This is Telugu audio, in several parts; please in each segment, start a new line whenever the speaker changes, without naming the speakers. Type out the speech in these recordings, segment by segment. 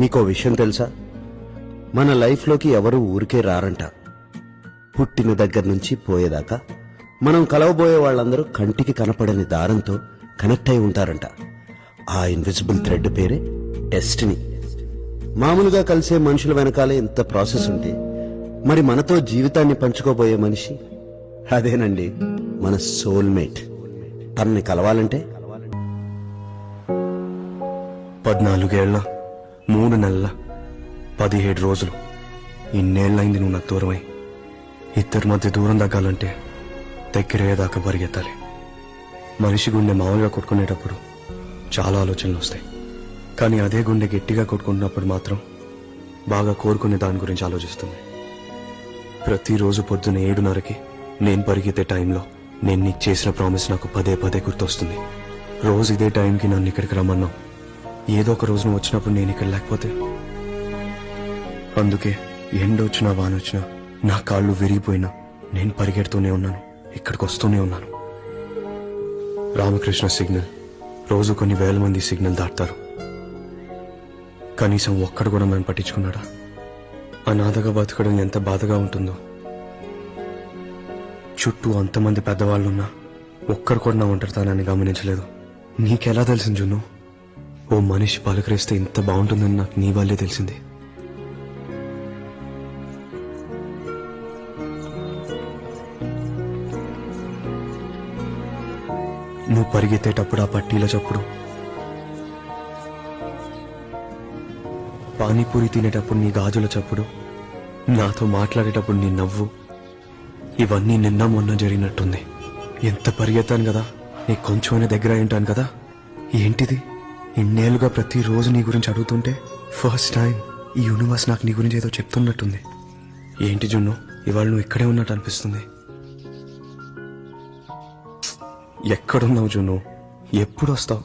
మీకో విషయం తెలుసా? మన లైఫ్లోకి ఎవరు ఊరికే రారంట. పుట్టిన దగ్గర నుంచి పోయేదాకా మనం కలవబోయే వాళ్ళందరూ కంటికి కనపడని దారంతో కనెక్ట్ అయి ఉంటారంట. ఆ ఇన్విజిబుల్ థ్రెడ్ పేరే డెస్టినీ. మామూలుగా కలిసే మనుషుల వెనకాలే ఇంత ప్రాసెస్ ఉంటే మరి మనతో జీవితాన్ని పంచుకోబోయే మనిషి అదేనండి, మన సోల్మేట్. తనని కలవాలంటే
14 ఏళ్ల 3 నెలల 17 రోజులు ఇన్నేళ్లైంది నువ్వు నాకు దూరమై. ఇద్దరి మధ్య దూరం తగ్గాలంటే దగ్గరయ్యేదాకా పరిగెత్తాలి. మనిషి గుండె మామూలుగా కొట్టుకునేటప్పుడు చాలా ఆలోచనలు వస్తాయి, కానీ అదే గుండె గట్టిగా కొట్టుకుంటున్నప్పుడు మాత్రం బాగా కోరుకునే దాని గురించి ఆలోచిస్తుంది. ప్రతిరోజు పొద్దున 7:30కి నేను పరిగెత్తే టైంలో నేను నీకు చేసిన ప్రామిస్ నాకు పదే పదే గుర్తొస్తుంది. రోజు ఇదే టైంకి నన్ను ఇక్కడికి రమ్మన్నావు. ఏదో ఒక రోజు నువ్వు వచ్చినప్పుడు నేను ఇక్కడ లేకపోతే. అందుకే ఎండొచ్చినా వానొచ్చినా నా కాళ్ళు విరిగిపోయినా నేను పరిగెడుతూనే ఉన్నాను, ఇక్కడికి వస్తూనే ఉన్నాను. రామకృష్ణ సిగ్నల్ రోజు కొన్ని వేల మంది సిగ్నల్ దాటుతారు, కనీసం ఒక్కడు కూడా నన్ను పట్టించుకున్నాడా? అనాథగా బతకడం ఎంత బాధగా ఉంటుందో. చుట్టూ అంతమంది పెద్దవాళ్ళున్నా ఒక్కరు కూడా నా ఒంటరితనాన్ని గమనించలేదు. నీకెలా తెలిసింది జున్ను? ఓ మనిషి పలకరిస్తే ఇంత బాగుంటుందని నాకు నీ వల్లే తెలిసింది. నువ్వు పరిగెత్తేటప్పుడు ఆ పట్టీల చప్పుడు, పానీపూరి తినేటప్పుడు నీ గాజుల చప్పుడు, నాతో మాట్లాడేటప్పుడు నీ నవ్వు, ఇవన్నీ నిన్న మొన్న జరిగినట్టుంది. ఎంత పరిగెత్తాను కదా, నీకు కొంచెమైనా దగ్గర అయి ఉంటాను కదా. ఏంటిది ఇన్నేళ్లుగా ప్రతిరోజు నీ గురించి అడుగుతుంటే ఫస్ట్ టైం ఈ యూనివర్స్ నాకు నీ గురించి ఏదో చెప్తున్నట్టుంది. ఏంటి జున్ను, ఇవాళ నువ్వు ఇక్కడే ఉన్నట్టు అనిపిస్తుంది. ఎక్కడున్నావు జున్ను? ఎప్పుడు వస్తావు?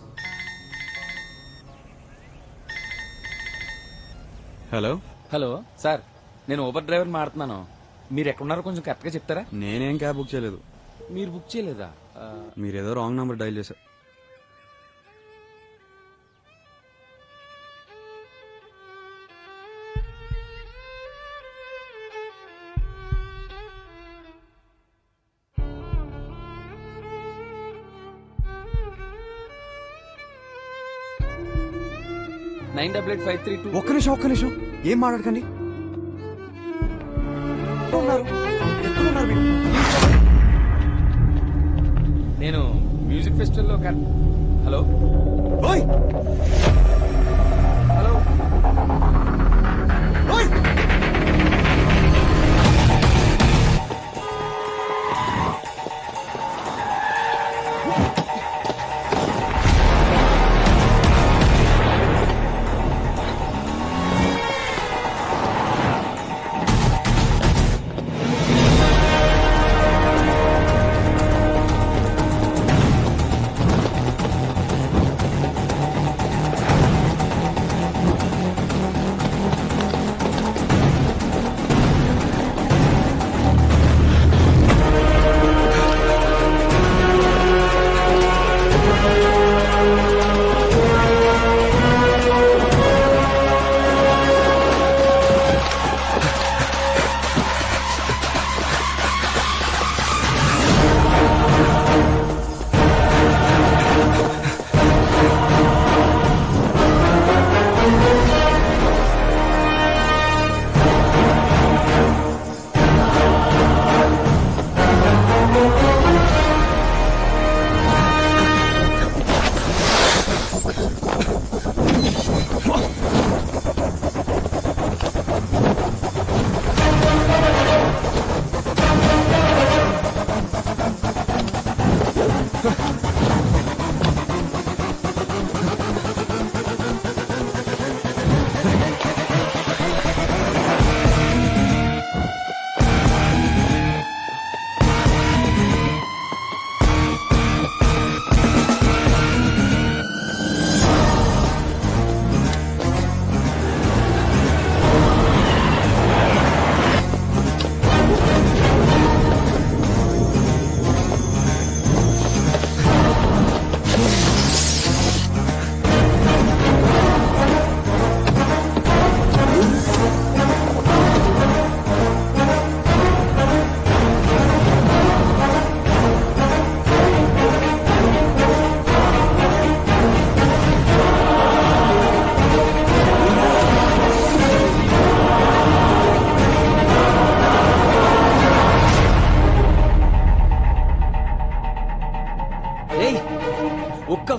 హలో
హలో సార్, నేను ఊబర్ డ్రైవర్ మాడుతున్నాను. మీరు ఎక్కడున్నారో కొంచెం కరెక్ట్గా చెప్తారా?
నేనేం క్యాబ్ బుక్ చేయలేదు.
మీరు బుక్ చేయలేదా?
మీరేదో రాంగ్ నంబర్ డైల్ చేశారు. ఒక్క నిమిషం ఏం మాట్లాడకండి.
నేను మ్యూజిక్ ఫెస్టివల్లో హలో
ఓయ్
హలో
ఓయ్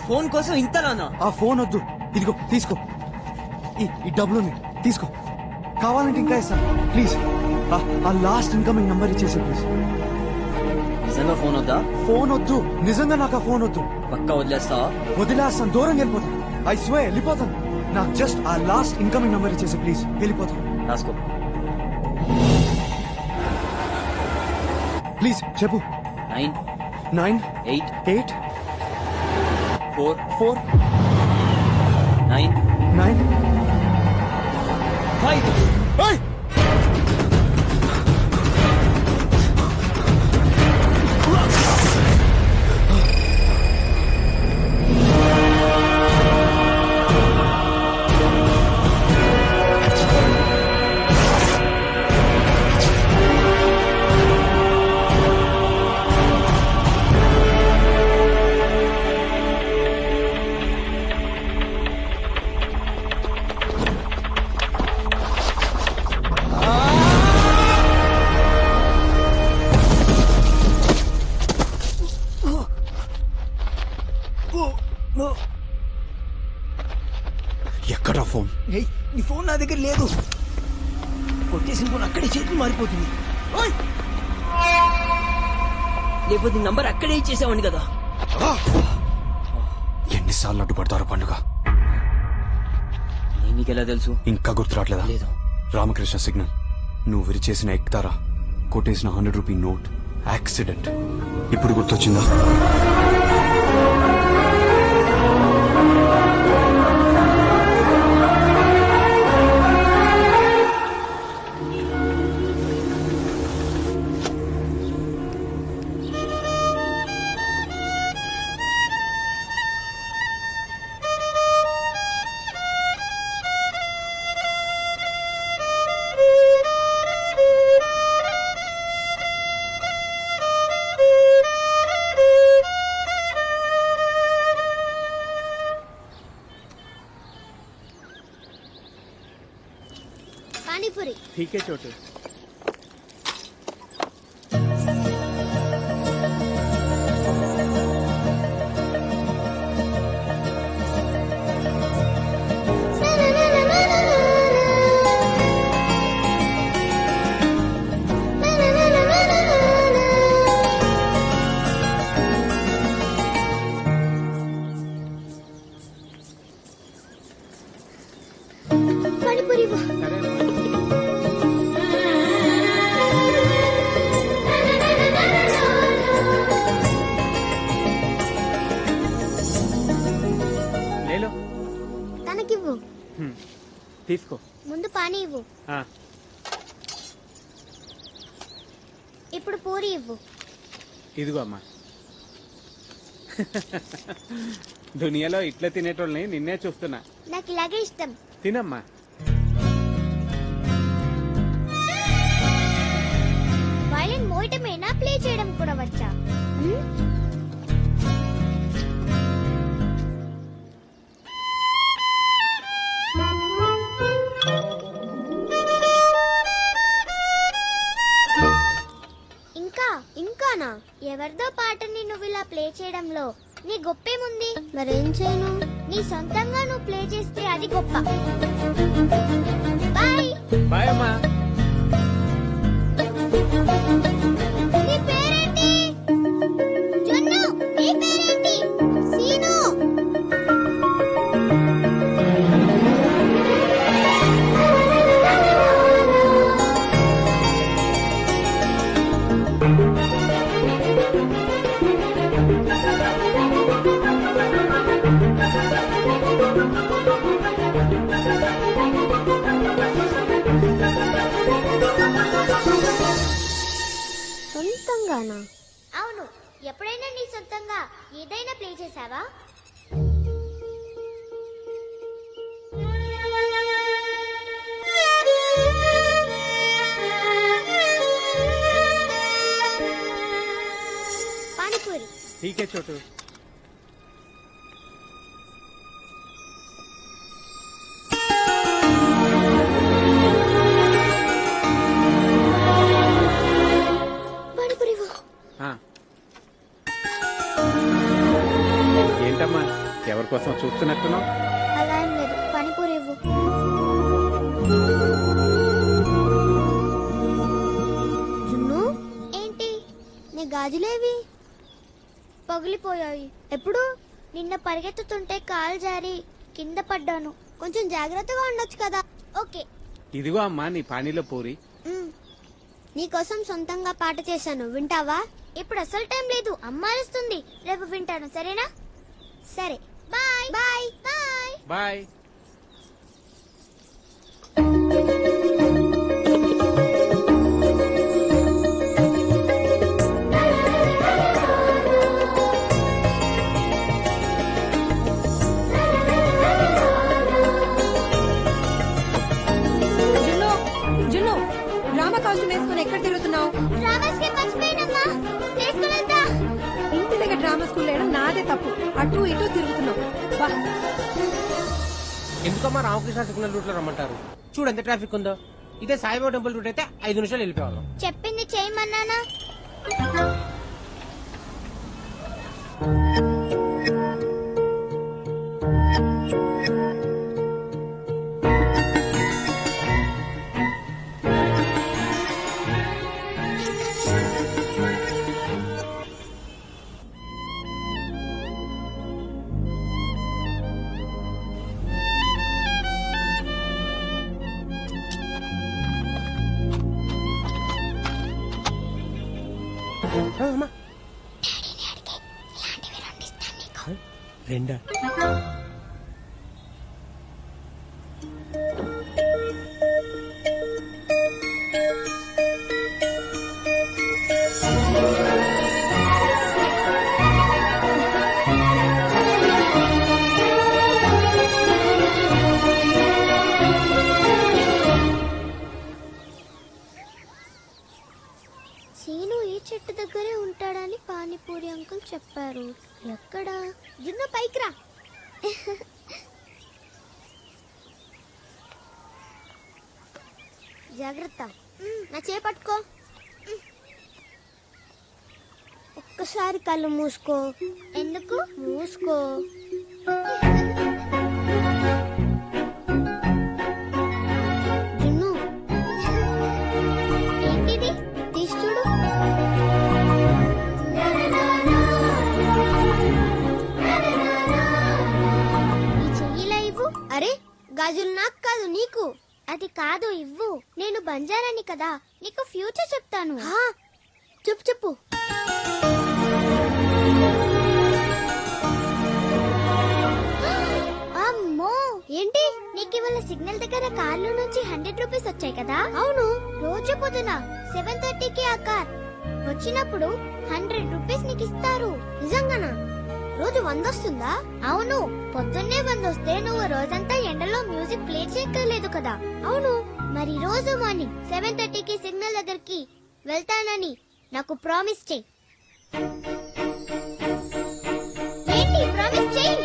ఫోన్ కోసం ఇంతలానా?
ఆ ఫోన్ వద్దు, ఇదిగో తీసుకో. ఈ డబ్బులు తీసుకో, కావాలంటే ఇంకా ఇస్తాను. ప్లీజ్ ఆ లాస్ట్ ఇన్కమింగ్ నంబర్ ఇచ్చేసి ప్లీజ్.
నిజంగా ఫోన్ వద్దా?
ఫోన్ వద్దు, నిజంగా నాకు ఆ ఫోన్ వద్దు.
పక్కా వదిలేస్తావా?
వదిలేస్తాను, దూరం వెళ్ళిపోతాను. ఐ స్వే వెళ్ళిపోతాను. నాకు జస్ట్ ఆ లాస్ట్ ఇన్కమింగ్ నంబర్ ఇచ్చేసి ప్లీజ్, వెళ్ళిపోతాను.
రాసుకో.
ప్లీజ్ చెప్పు.
9
9
8
8
4
4
9
9
5.
ఏయ్! ఎక్కడా ఫోన్?
నీ ఫోన్ నా దగ్గర లేదు. కొట్టేసిన ఫోన్ అక్కడే చేతులు మారిపోతుంది. లేకపోతే నీ నంబర్ అక్కడే ఇచ్చేసావండి కదా.
ఎన్నిసార్లు అడ్డుపడతారో పండుగ.
నీకెలా తెలుసు?
ఇంకా గుర్తురాట్లేదా?
లేదు.
రామకృష్ణ సిగ్నల్. నువ్వు విరిచేసిన ఎక్తారా, కొట్టేసిన 100 రూపీ నోట్, యాక్సిడెంట్. ఇప్పుడు గుర్తొచ్చిందా?
पानीपुरी।
ठीक है छोटू।
पानीपुरी वो।
ले लो।
తనకివ్వు.
తీసుకో.
ముందు పానీ ఇవ్వు.
ఆ,
ఇప్పుడు పూరి ఇవ్వు.
ఇదిగో అమ్మా. దునియాలో ఇట్లా తినేటోళ్ళని నిన్నే చూస్తున్నా.
నాకు ఇలాగే ఇష్టం.
తినమ్మా.
వైలిన్ మోయటమేనా, ప్లే చేయడం కూడా వచ్చా? ఇంకా ఇంకానా? ఎవరిదో పాటని నువ్వు ఇలా ప్లే చేయడంలో నీ గొప్పేముంది? మరేం చేయను? నీ సొంతంగా నువ్వు ప్లే చేస్తే అది గొప్ప. బాయ్.
బాయ్ అమ్మా.
నీ పేరేంటి? జొన్ను. నీ పేరేంటి? సీను. సొంతంగానా? అవును. ఎప్పుడైనా నీ సొంతంగా ఏదైనా ప్లే చేసావా? పానీపూరి.
ठीक है छोटू।
పానీపూరి ఇవ్వు.
ఏంటమ్మా కోసం చూస్తున్నట్టున్నావు.
అలా ఏం లేదు, పానీపూరి ఇవ్వు. జున్ను ఏంటి నీ గాజులేవి పగిలిపోయాయి? ఎప్పుడు? నిన్న పరిగెత్తుతుంటే కాలు జారి కింద పడ్డాను. కొంచెం జాగ్రత్తగా ఉండొచ్చు కదా. ఓకే.
ఇదిగో అమ్మా నీ పానీలో పూరి.
నీకోసం సొంతంగా పాట చేశాను, వింటావా? ఇప్పుడు అసలు టైం లేదు, అమ్మ అరుస్తుంది. రేపు వింటాను, సరేనా? సరే, బాయ్ బాయ్ బాయ్
బాయ్.
జున్ను జున్ను డ్రామా కాస్ట్యూమ్ వేసుకుని ఎక్కడ తిరుగుతున్నావు?
రామస్కి మర్చిపోయినమ్మా, తీసుకువెళ్తా.
ఇంటి దగ్గర డ్రామా స్కూల్ వేయడం నాదే తప్పు. అటు ఇటు తిరుగుతున్నావు. బా.
ఎందుకమ్మా రామకృష్ణ సిగ్నల్ రూట్ లో రమ్మంటారు? చూడు ఎంత ట్రాఫిక్ ఉందో. ఇదే సాయిబాబా టెంపుల్ రూట్ అయితే 5 నిమిషాలు వెళ్ళిపోవాలి.
చెప్పింది చేయమన్నానా?
రెండా?
సీను ఈ చెట్టు దగ్గరే ఉంటాడని పానీపూరి అంకుల్ చెప్పారు. ఎక్కడ? జున్ను పైకి రా. జాగ్రత్త, నా చేపట్టుకో. ఒక్కసారి కళ్ళు మూసుకో. ఎందుకు మూసుకో? జున్ను, ఏంటిది? తీసి చూడు. ఈ చెయ్యిలా ఇవ్వు. అరే, గాజులు నాకు కాదు నీకు. అది కాదు, ఇవ్వు. నేను బంజారాని కదా, నీకు ఫ్యూచర్ చెప్తాను. చెప్పు చెప్పు. అమ్మో, ఏంటి? నీకు ఇవాళ సిగ్నల్ దగ్గర కార్లో నుంచి 100 రూపీస్ వచ్చాయి కదా? అవును. రోజు పొద్దున 7:30కి ఆ కార్ వచ్చినప్పుడు 100 రూపీస్ నీకు ఇస్తారు. నిజంగానా? రోజు 100 వస్తుందా? అవును. పొద్దున్నే 100 వస్తే నువ్వు రోజంతా ఎండలో మ్యూజిక్ ప్లే చేయక్కర్లేదు కదా. అవును. మరి రోజు మార్నింగ్ 7:30కి సిగ్నల్ దగ్గరికి వెళ్తానని నాకు ప్రామిస్ చెయ్యి. ఏంటి ప్రామిస్ చెయ్యి?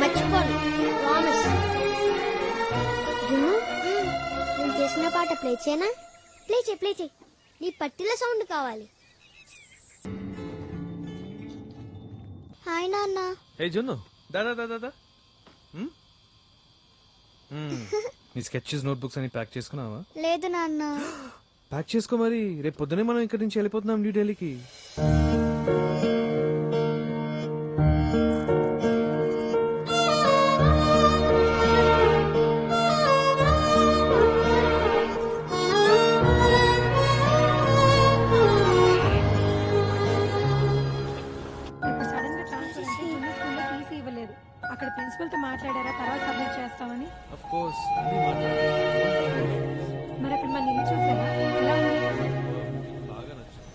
మర్చిపోను, ప్రామిస్. నేను చేసిన పాట ప్లే చేయనా? ప్లే చేయి, ప్లే చేయి. నీ పట్టిల సౌండ్ కావాలి. హాయ్ నాన్న.
ఏ జున్ను దాదా దాదా దా నీ స్కెచెస్ నోట్బుక్స్ అని ప్యాక్ చేసుకున్నావా?
లేదు నాన్న.
ప్యాక్ చేసుకో మరి, రేపు పొద్దునే మనం ఇక్కడి నుంచి వెళ్ళిపోతున్నాం న్యూ ఢిల్లీకి.
ఇప్పుడు సడన్ గా ట్రాన్స్ఫర్ అంటే జున్ను స్కూల్లో టీసీ ఇవ్వలేదు. అక్కడ ప్రిన్సిపల్ తో మాట్లాడారా తర్వాత సబ్మిట్ చేస్తామని?
ఆఫ్ కోర్స్
మరి అక్కడ మన ఇల్లు చూసారా ఎలా ఉంది?
బాగా నచ్చింది.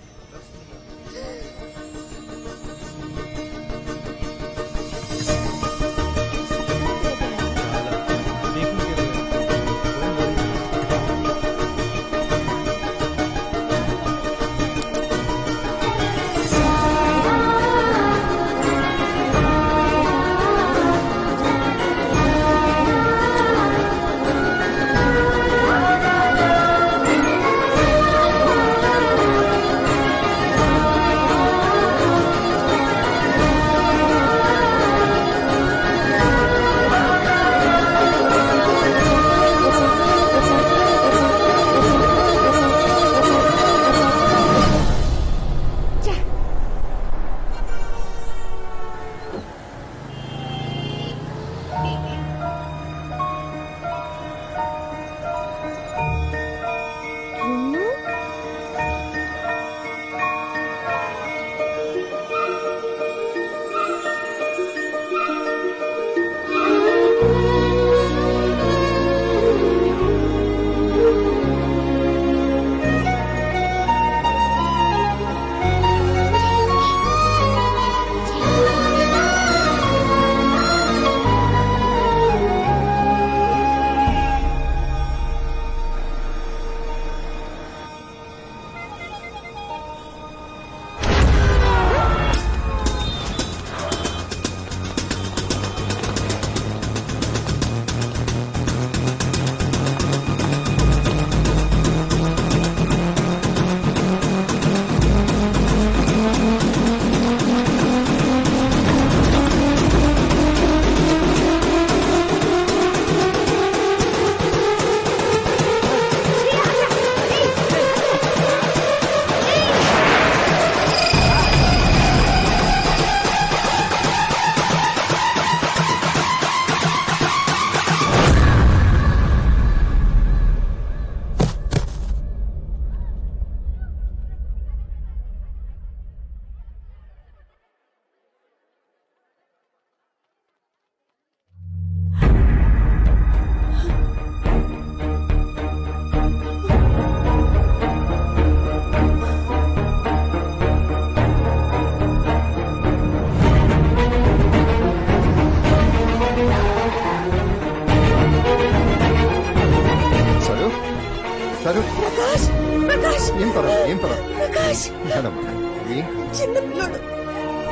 ఏడమ్మా ఏం కాదు.
చిన్న పిల్లడు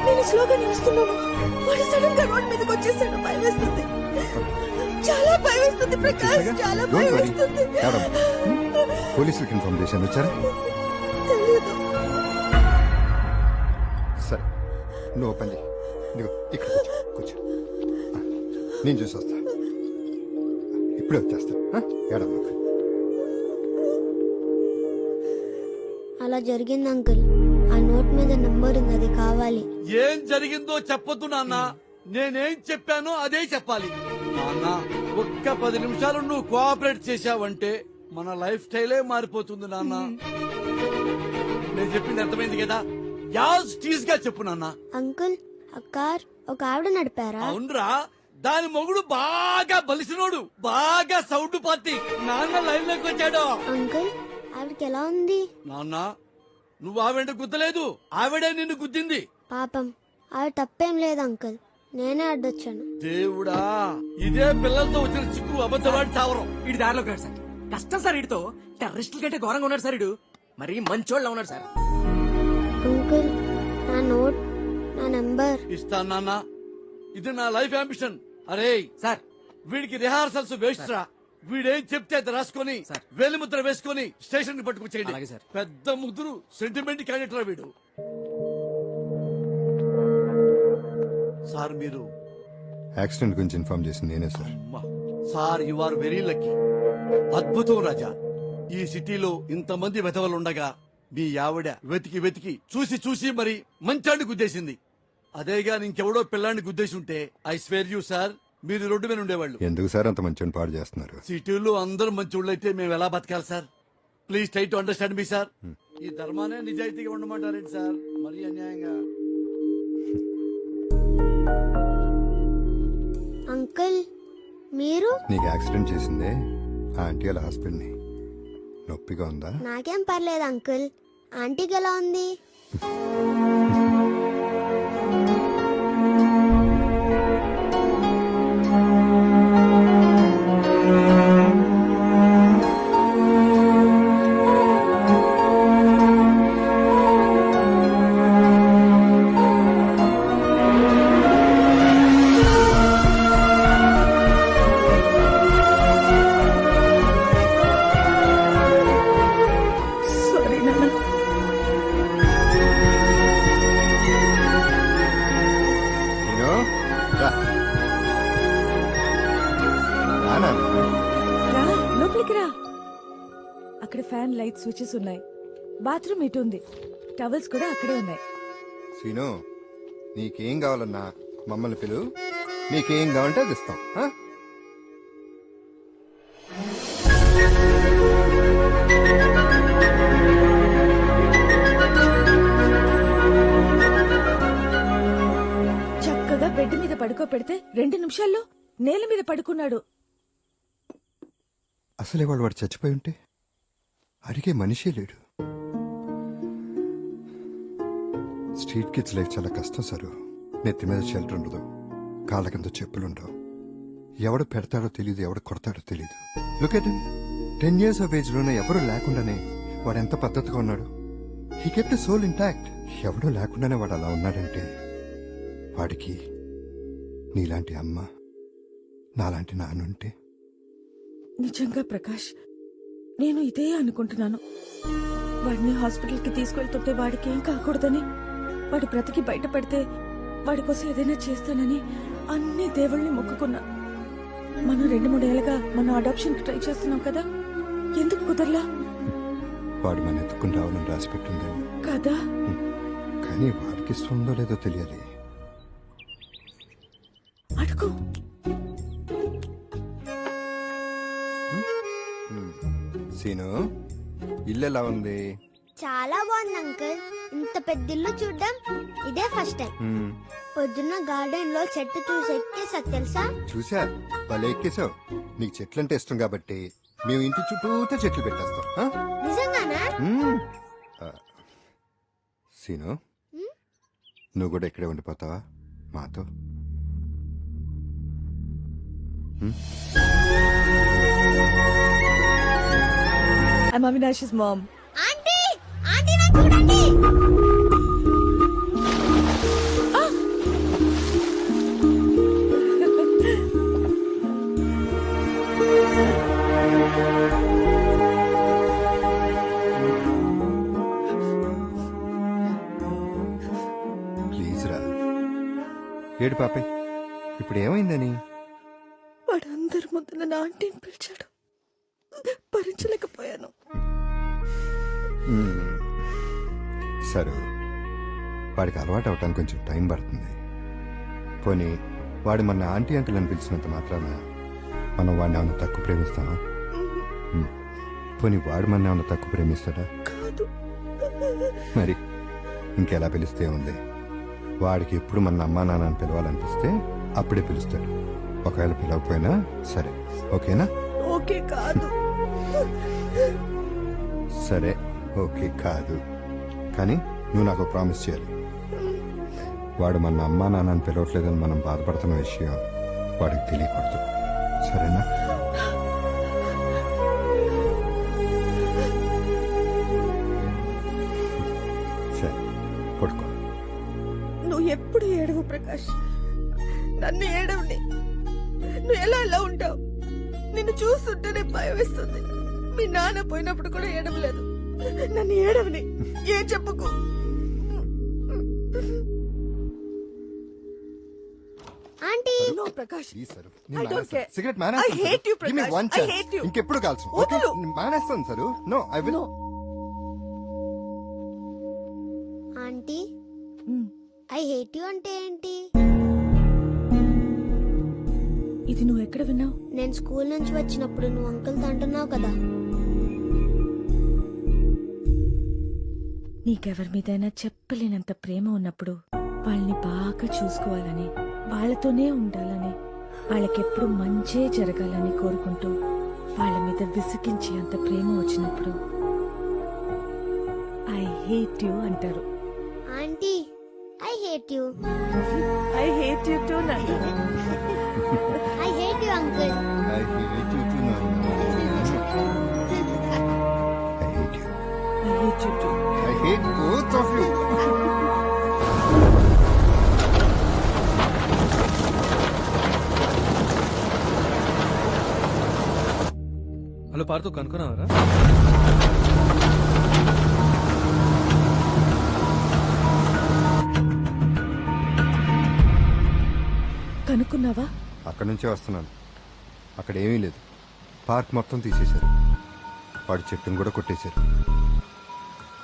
నేను స్లోగా నిలుస్తున్నాను వాడు సడన్ గా రోడ్ మీదకి వచ్చేసాడు భయం వేస్తుంది చాలా భయం వేస్తుంది ప్రకాష్ చాలా
Don't
భయం
worry.
వేస్తుంది
ఏడమ్మా పోలీసులకు ఇన్ఫార్మ్ చేశాను వచ్చారా
తెలీదు.
సరే నువ్వు ఓపెన్ చేయి ఇదిగో ఇక్కడ కూర్చో ఆ, నేను చూసి వస్తా ఇప్పుడే వచ్చేస్తా ఏడమ్మా
అలా జరిగింది అంకుల్ ఆ నోట్ మీద నంబర్ ఉంది అది కావాలి
ఏం జరిగిందో చెప్పొద్దు నాన్న నేనేం చెప్పానో అదే చెప్పాలి నాన్న ఒక్క 10 నిమిషాలు నువ్వు కోఆపరేట్ చేశావంటే మన లైఫ్ స్టైలే మారిపోతుంది నాన్న నేను చెప్పింది అర్థమైంది కదా యాజ్ టీజ్ గా చెప్పు నాన్న
అంకుల్ ఆ కార్ ఒక ఆవిడ నడిపారా
అవునరా దాని మొగుడు బాగా బలిసినోడు బాగా సౌండ్ పార్టీ నాన్న లైన్ లోకి వచ్చాడు
అంకుల్ ఆవిడకి ఎలా ఉంది
నాన్న నువ్వు ఆవిడ గుద్దలేదు ఆవిడే నిన్ను గుద్దింది
పాపం ఆవిడ తప్పేం లేదు అంకుల్ నేనే అడ్డొచ్చాను
దేవుడా ఇదే పిల్లలతో వచ్చిన చిక్కు అబద్ధవాడి చావరం
ఇటు దారిలోకి రాడు సార్ కష్టం సార్ ఇటుతో టెర్రరిస్టుల కంటే ఘోరంగా ఉన్నాడు సార్ ఇడు మరి మంచోళ్ళ ఉన్నాడు సార్
అంకుల్ నా నోట్ నా నంబర్
ఇస్తాను నాన్న ఇది నా లైఫ్ అంబిషన్ అరే
సార్
వీడికి రిహార్సల్స్ వేస్ట్ రా వీడేం చెప్తే అది రాసుకొని వేలి ముద్ర వేసుకొని స్టేషన్ కి
అలాగే
పట్టుకొచ్చేయండి
సార్.
పెద్ద ముద్దురు సెంటిమెంట్ క్యాండిడేట్ రా వీడు సార్ మీరు
యాక్సిడెంట్ గురించి ఇన్ఫార్మ్ చేసింది నేనే సార్
అమ్మా. Sir you are very lucky అద్భుతం రాజా ఈ సిటీలో ఇంతమంది వెధవలుండగా మీ ఆవిడ వెతికి వెతికి చూసి చూసి మరి మంచాన్ని గుద్దేసింది అదేగా ఇంకెవడో పిల్లాన్ని గుద్దేసి ఉంటే ఐ స్వేర్ యూ సార్ మీరు రోడ్డు మీద ఉండేవాళ్ళు
ఎందుకు సార్ అంత మంచి పాడు చేస్తున్నారు
సిటీలో అందరూ మంచి అయితే మేము ఎలా బతకాలి sir please try to understand me sir ఈ ధర్మానే నిజాయితీగా ఉండమంటారేంటి సార్ మరీ అన్యాయంగా
అంకుల్ మీరు
నీకు యాక్సిడెంట్ చేసిందే ఆ ఆంటీ వాళ్ళ హాస్పిటల్ని నొప్పిగా ఉందా
నాకేం పర్లేదు అంకుల్ ఆంటీకి ఎలా ఉంది
సారీ నాన్న
నేను రా. రా నాన్న.
రా లోపలికి రా అక్కడ ఫ్యాన్ లైట్ స్విచెస్ ఉన్నాయి బాత్రూమ్ ఇటు ఉంది టవల్స్ కూడా అక్కడే ఉన్నాయి
సీను నీకేం కావాలన్నా మమ్మల్ని పిలు నీకేం కావాలంటే అది ఇస్తాం ఆ?
చక్కగా బెడ్ మీద పడుకోపెడితే 2 నిమిషాల్లో నేల మీద పడుకున్నాడు
అసలు ఇవాళ వాడు చచ్చిపోయి ఉంటే అడిగే మనిషే లేడు స్ట్రీట్ కిడ్స్ లైఫ్ చాలా కష్టం సారు నెత్తి మీద షెల్టర్ ఉండదు కాళ్ళ కింద చెప్పులుండవు ఎవడు పెడతాడో తెలియదు ఎవడు కొడతాడో తెలియదు look at 10 years of age లోనే ఎవరు లేకుండానే వాడు ఎంత పద్ధతిగా ఉన్నాడు హీ కెప్ట్ సోల్ ఇంటాక్ట్ ఎవడో లేకుండానే వాడు అలా ఉన్నాడంటే వాడికి నీలాంటి అమ్మ నాలాంటి నాన్నుంటే
నిజంగా ప్రకాష్ నేను ఇదే అనుకుంటున్నాను వాడిని హాస్పిటల్కి తీసుకెళ్తుంటే వాడికి ఏం కాకూడదని వాడి బ్రతికి బయటపడితే వాడి కోసం ఏదైనా చేస్తానని అన్ని దేవుళ్ళని మొక్కుకున్నా మనం 2-3 ఏళ్ళగా మనం అడాప్షన్ కి ట్రై చేస్తున్నాం కదా ఎందుకు కుదరలా
వాడు మన ఎత్తుకుని రావాలని రాసి పెట్టింది
కదా
కానీ వాడికి ఇష్టం ఉందో లేదో తెలియాలి
అడుగు
సీను ఇల్లు ఎలా ఉంది
చాలా బాగుంది అంకుల్ ఇంత పెద్ద ఇల్లు చూడ్డం ఇదే ఫస్ట్ టైం పొద్దున్న గార్డెన్ లో చెట్టు చూసి ఎక్కేసా తెలుసా
చూసా భలే ఎక్కేసావు నీకు చెట్లంటే ఇష్టం కాబట్టి మేము ఇంటి చుట్టూతో చెట్లు పెట్టేస్తాం ఆ?
నిజంగానా
మ్మ్. ఆ, సీను నువ్వు కూడా ఇక్కడే ఉండిపోతావా మాతో
I'm Avinaish's mom.
Aunty aunty నాకు చూడండి
ఏడు పాపే ఇప్పుడు ఏమైందని?
వాడు అందరి ముందు నన్ను ఆంటీని పిలిచాడు. భరించలేకపోయాను.
సరే, వాడికి అలవాటు అవటానికి కొంచెం టైం పడుతుంది. పోనీ వాడు మన ఆంటీ అంకుల్ అని పిలిచినంత మాత్రాన మనం వాడిని ఏమన్నా తక్కువ ప్రేమిస్తామా? పోనీ వాడు మన ఏమన్నా తక్కువ ప్రేమిస్తాడా?
కాదు.
మరి ఇంకెలా పిలిస్తే ఉంది? వాడికి ఎప్పుడు మన అమ్మా నాన్న అని పిలవాలనిపిస్తే అప్పుడే పిలుస్తాడు. ఒకవేళ పిలవకపోయినా సరే, ఓకేనా?
ఓకే కాదు.
సరే, ఓకే కాదు, కానీ నువ్వు నాకు ప్రామిస్ చేయాలి. వాడు మన అమ్మా నాన్నని పిలవట్లేదని మనం బాధపడుతున్న విషయం వాడికి తెలియకూడదు, సరేనా? సరే, పడుకో.
నువ్వు ఎప్పుడు ఏడవు ప్రకాష్. నన్ను ఏడవని. నువ్వు ఎలా ఉంటావు? నిన్ను చూస్తుంటేనే భయం వేస్తుంది. మీ నాన్న పోయినప్పుడు కూడా ఏడవలేదు. నన్ను ఏడవని. ఏ చెప్పుకో.
Aunty
no Prakash.
Please sir,
I don't care.
Cigarette
I hate you, Prakash.
One
I hate you.
ఇంకెప్పుడు కాల్చు.
వదులు.
మానేస్తాను సరు. No, I will.
Aunty I hate you అంటే ఏంటి?
ఇది నువ్వు ఎక్కడ విన్నావు?
నేను స్కూల్ నుంచి వచ్చినప్పుడు నువ్వు అంకుల్తో అంటున్నావు కదా.
నీకెవరి మీదైనా చెప్పలేనంత ప్రేమ ఉన్నప్పుడు వాళ్ళని బాగా చూసుకోవాలని, వాళ్ళతోనే ఉండాలని, వాళ్ళకెప్పుడు మంచే జరగాలని కోరుకుంటూ వాళ్ళ మీద విసిగించి అంత ప్రేమ వచ్చినప్పుడు ఐ హేట్ యు అంటారు.
Aunty I hate you.
I hate you too Nandu.
I hate you uncle.
I hate you too, Nana. I hate you.
I hate you too.
I hate both of you.
Hello Partho కనుక్కున్నావరా?
కనుక్కున్నావా?
అక్కడి నుంచే వస్తున్నాను. అక్కడ ఏమీ లేదు. పార్క్ మొత్తం తీసేశారు. వాడి చెట్టును కూడా కొట్టేశారు.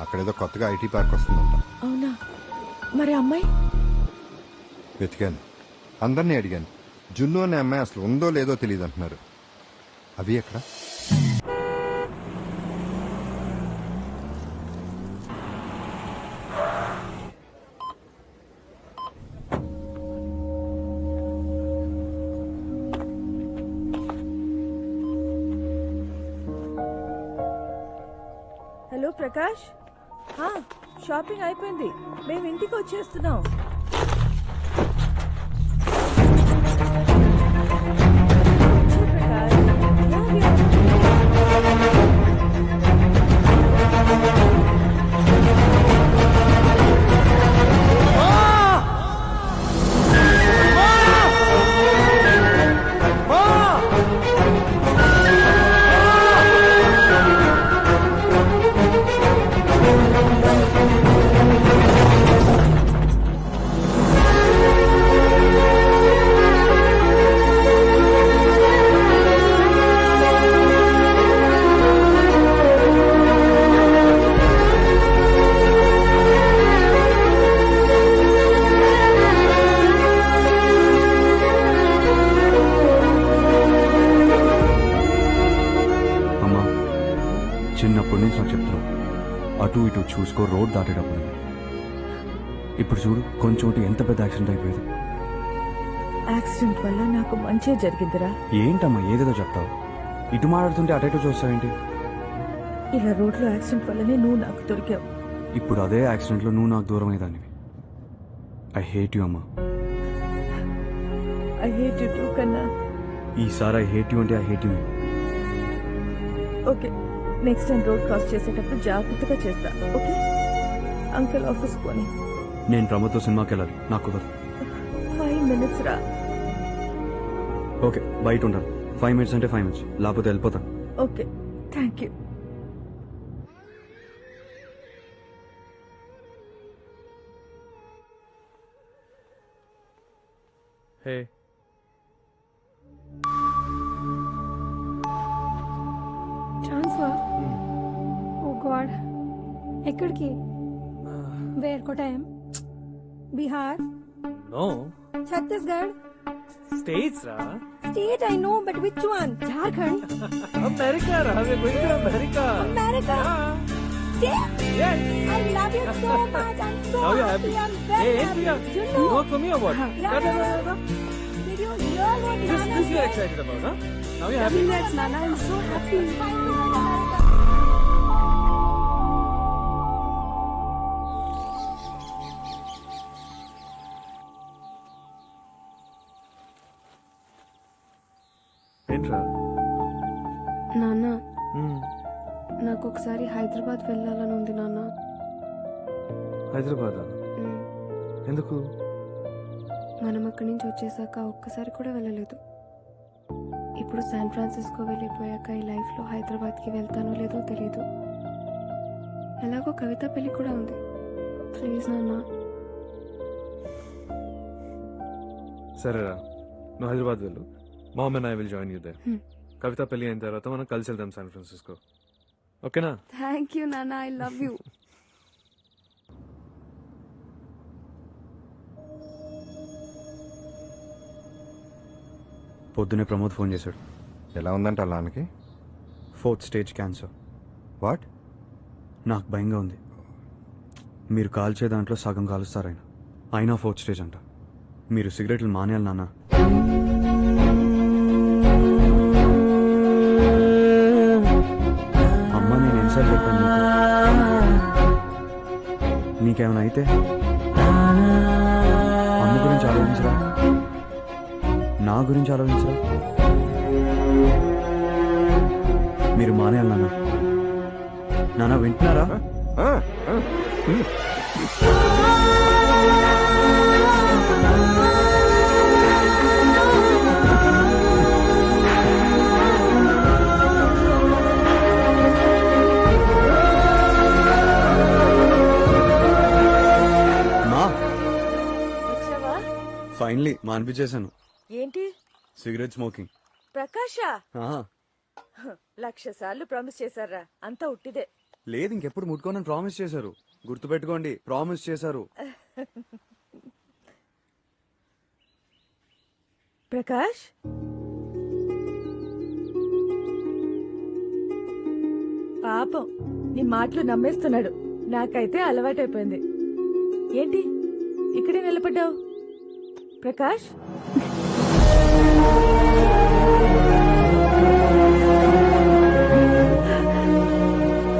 అక్కడేదో కొత్తగా ఐటీ పార్క్ వస్తుందంట.
అవునా? మరి అమ్మాయి?
వెతికాను, అందరినీ అడిగాను. జున్ను అనే అమ్మాయి అసలు ఉందో లేదో తెలియదు అంటున్నారు. అవి ఎక్కడ?
హలో ప్రకాష్. షాపింగ్ అయిపోయింది. మేము ఇంటికి వచ్చేస్తున్నాం.
చిన్నప్పటి నుంచి నాకు చెప్తున్నావు, అటు ఇటు చూసుకో రోడ్ దాటేటప్పుడు. ఇప్పుడు చూడు, కొంచెం ఎంత పెద్ద యాక్సిడెంట్ అయిపోయేది.
యాక్సిడెంట్ వల్ల నాకు మంచి జరిగిందిరా.
ఏంటమ్మా ఏదేదో చెప్తావు? ఇటు మాట్లాడుతుంటే అటైటు చూస్తావేంటి?
ఇలా రోడ్లో యాక్సిడెంట్ వల్లనే నువ్వు నాకు దొరికావు.
ఇప్పుడు అదే యాక్సిడెంట్ లో నువ్వు నాకు దూరం అయ్యేదానివి. ఐ హేట్ యు అమ్మా.
ఐ హేట్ యు టూ కన్నా.
ఈసారి ఐ హేట్ యు అంటే I hate you.
Okay, next time road cross చేసేటప్పుడు జాగ్రత్తగా చేస్తా. ఓకే? అంకుల్ ఆఫీస్ పోనీ.
నేను ప్రమోద్తో సినిమాకి వెళ్ళాలి, నాకు కుదరదు.
5 minutes రా.
ఓకే, బయట ఉంటాను. 5 minutes అంటే 5 minutes, లేకపోతే వెళ్ళిపోతాను.
Okay, thank you.
Hey
transfer oh god ఎక్కడికి where Kottayam Bihar
no
Chhattisgarh
states రా
state I know but which one Jharkhand
America రా we going to America
America
yes
I love you so much. I'm so
now you
happy.
happy
I'm very
hey
happy.
hey
You
you
know.
work for me or what
Yeah. Did you hear what
this
Nana
you are
said?
excited about huh now you happy
Yes, Nana. I'm so happy.
ఏంట్రా
నాన్న
Hmm.
నాకు ఒకసారి హైదరాబాద్ వెళ్ళాలని ఉంది నాన్న.
హైదరాబాద్ ఎందుకు
మనం అక్కడి నుంచి వచ్చేసాక ఒక్కసారి కూడా వెళ్ళలేదు. ఇప్పుడు శాన్ ఫ్రాన్సిస్కో వెళ్ళిపోయాక ఈ లైఫ్లో హైదరాబాద్కి వెళ్తానో లేదో తెలీదు. ఎలాగో కవిత పెళ్లి కూడా ఉంది. ప్లీజ్ నాన్న.
సరేరా నువ్వు హైదరాబాద్ వెళ్ళు mom and I will join you there Kavitha పెళ్లి అయిన తర్వాత మనం కలిసి వెళ్దాం శాన్ ఫ్రాన్సిస్కో ఓకేనా
థ్యాంక్ యూ నాన్న. I love you.
పొద్దునే ప్రమోద్ ఫోన్ చేశాడు.
ఎలా ఉందంట అలానికి?
4th stage cancer.
వాట్?
నాకు భయంగా ఉంది. మీరు కాల్చే దాంట్లో సగం కాలుస్తారాయన. అయినా 4th స్టేజ్ అంట. మీరు సిగరెట్లు మానేయాలి నాన్న. అమ్మ నేను ఎన్నిసార్లు చెప్పాను నీకేమైనా అయితే అమ్మ గురించి ఆలోచించరా, నా గురించి ఆలోచించరా. మీరు మానేయాలి నాన్న. నాన్న వింటున్నారా? ఫైనలీ మానిపించేశాను.
ఏంటి
సిగరెట్ స్మోకింగ్.
ప్రకాష 1,00,000 సార్లు ప్రామిస్ చేశారా? అంతా ఉట్టిదే.
లేదు ఇంకెప్పుడు ముట్టుకోనని ప్రామిస్ చేశారు. గుర్తుపెట్టుకోండి, ప్రామిస్ చేశారు.
ప్రకాష్ పాపం నీ మాటలు నమ్మేస్తున్నాడు. నాకైతే అలవాటైపోయింది. ఏంటి ఇక్కడే నిలబడ్డావు ప్రకాష్?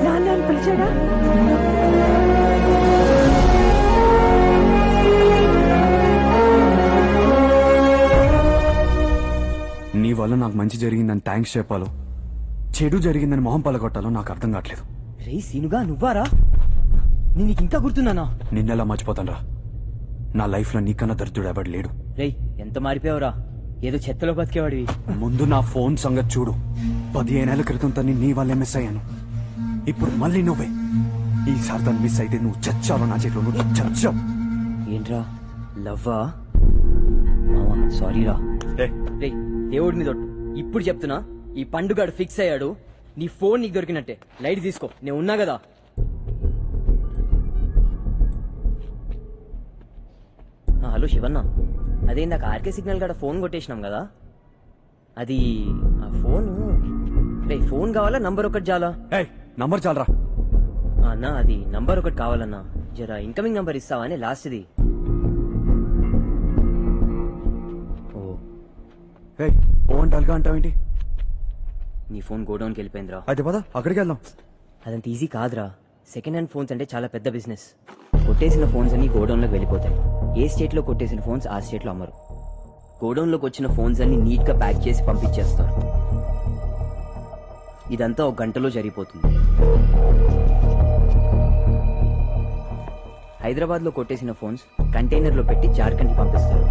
నాన్న పిలిచాడా?
నీ వల్ల నాకు మంచి జరిగిందని థ్యాంక్స్ చెప్పాలో, చెడు జరిగిందని మొహం పలగొట్టాలో నాకు అర్థం కావట్లేదు.
రే సీనుగా నువ్వారా? నీకు ఇంకా గుర్తున్నానా?
నిన్నెలా మర్చిపోతాను రా. నా లైఫ్ లో నీకన్నా దరిద్రుడు ఎవడు లేడు.
రేయ్ ఎంత మారిపోయావురా, ఏదో చెత్తలో బతికేవాడివి.
ముందు నా ఫోన్ సంగతి చూడు. 15 ఏళ్ల క్రితం తన్ని నీ వల్లే మిస్ అయ్యాను. ఇప్పుడు మళ్ళీ నువ్వే. ఈసారి తను మిస్ అయితే నువ్వు చచ్చావు నా చేతిలో. నువ్వు చచ్చావు.
ఏంట్రా లవ్వా? సారీరా. రేయ్ దేవుడి మీద ఒట్టు. ఇప్పుడు చెప్తున్నా, ఈ పండుగాడు ఫిక్స్ అయ్యాడు. నీ ఫోన్ నీకు దొరికినట్టే. లైట్ తీసుకో, నేను ఉన్నా కదా. హలో శివన్న, అదే ఇందాక ఆర్కే సిగ్నల్ గడ ఫోన్ కొట్టేసినాం కదా, అది ఆ ఫోను. రే ఫోన్ కావాలా నంబర్ ఒకటి చాలా?
నంబర్ చాలరా
అన్న, అది నంబర్ ఒకటి కావాలన్నా. జరా ఇన్కమింగ్ నంబర్ ఇస్తావా అని లాస్ట్ది.
ఓ అంటాలుగా అంటావేంటి?
నీ ఫోన్ గోడౌన్కి వెళ్ళిపోయిందిరా.
అయితే పద అక్కడికి వెళ్దాం.
అదంత ఈజీ కాదురా. సెకండ్ హ్యాండ్ ఫోన్స్ అంటే చాలా పెద్ద బిజినెస్. కొట్టేసిన ఫోన్స్ అన్ని గోడౌన్లోకి వెళ్ళిపోతాయి. ఏ స్టేట్ లో కొట్టేసిన ఫోన్స్ ఆ స్టేట్ లో అమ్మరు. గోడౌన్ లోకి వచ్చిన ఫోన్స్ అన్ని నీట్ గా ప్యాక్ చేసి పంపించేస్తారు. ఇదంతా 1 గంటలో జరిగిపోతుంది. హైదరాబాద్ లో కొట్టేసిన ఫోన్స్ కంటైనర్ లో పెట్టి జార్ఖండ్ కి పంపిస్తారు.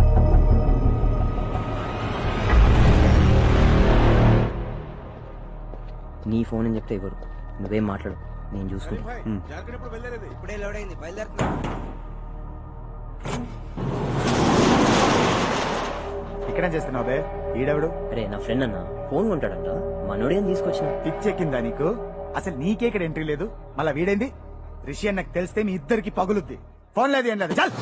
నీ ఫోన్ అని చెప్తే ఇవ్వరు. నువ్వేం మాట్లాడు, నేను చూసుకుంటా.
ఇప్పుడే లోడ్ అయింది, బయలుదేరుతున్నా. ఇక్కడేం చేస్తున్నావు బే? ఈడెవడు?
అరే నా ఫ్రెండ్ అన్న ఫోన్ కొంటాడంట మనోడే అని తీసుకొచ్చిన.
పిచ్చెక్కిందా నీకు? అసలు నీకే ఇక్కడ ఎంట్రీ లేదు, మళ్ళా వీడేంది? రిషి అని నాకు తెలిస్తే మీ ఇద్దరికి పగులుద్ది. ఫోన్ లేదు ఏం లేదు, చల్.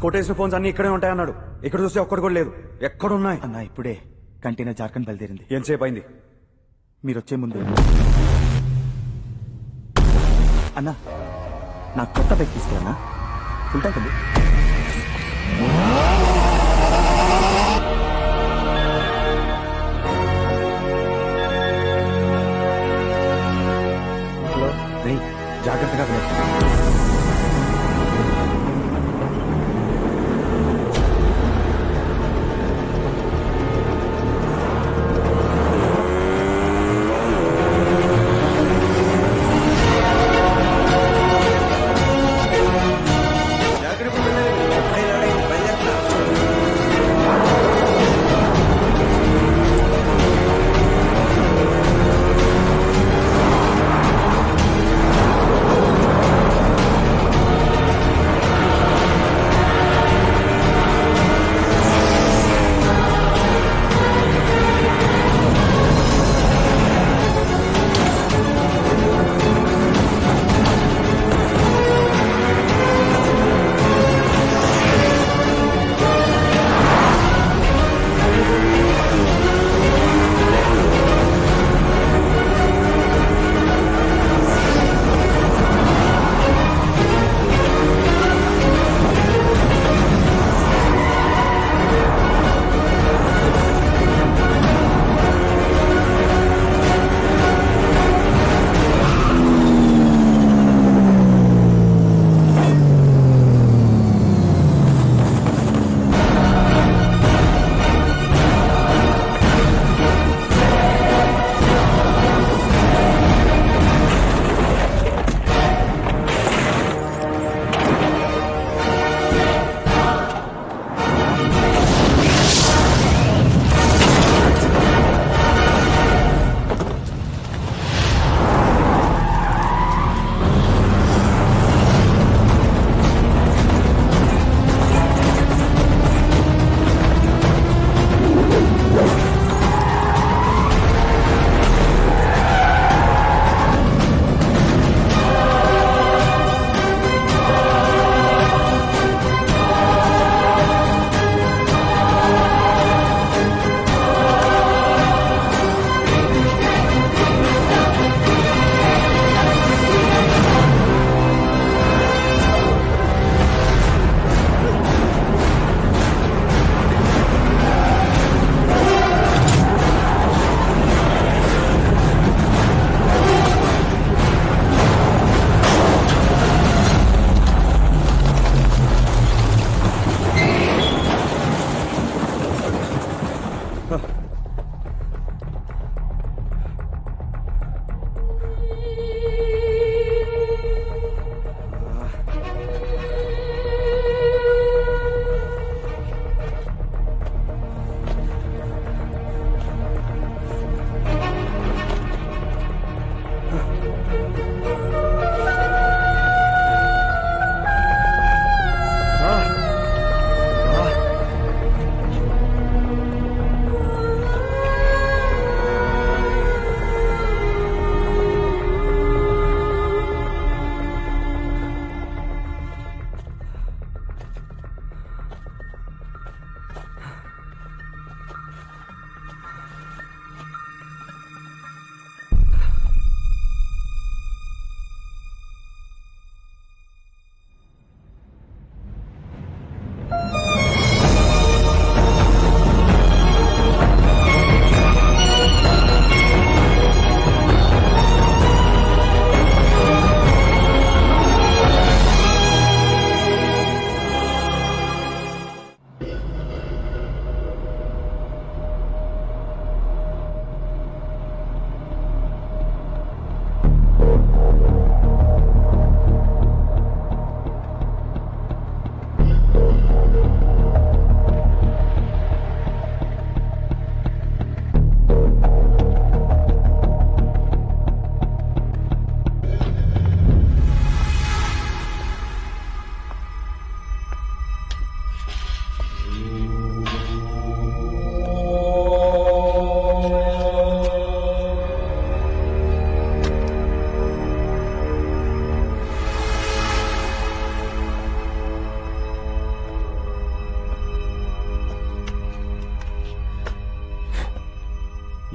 కొట్టేసిన ఫోన్స్ అన్ని ఇక్కడే ఉంటాయన్నాడు. ఇక్కడ చూస్తే ఒక్కడు కూడా లేదు. ఎక్కడున్నాయి
అన్నా ఇప్పుడే కంటైనర్ జార్ఖండ్ బయలుదేరింది.
ఎంతసేపు అయింది?
మీరు వచ్చే ముందు. అన్నా నాకు కొత్త బైక్ తీసుకురానా? ఫుల్ ట్యాంక్ ఉంది. రేయ్ జాగ్రత్తగా వెళ్ళు.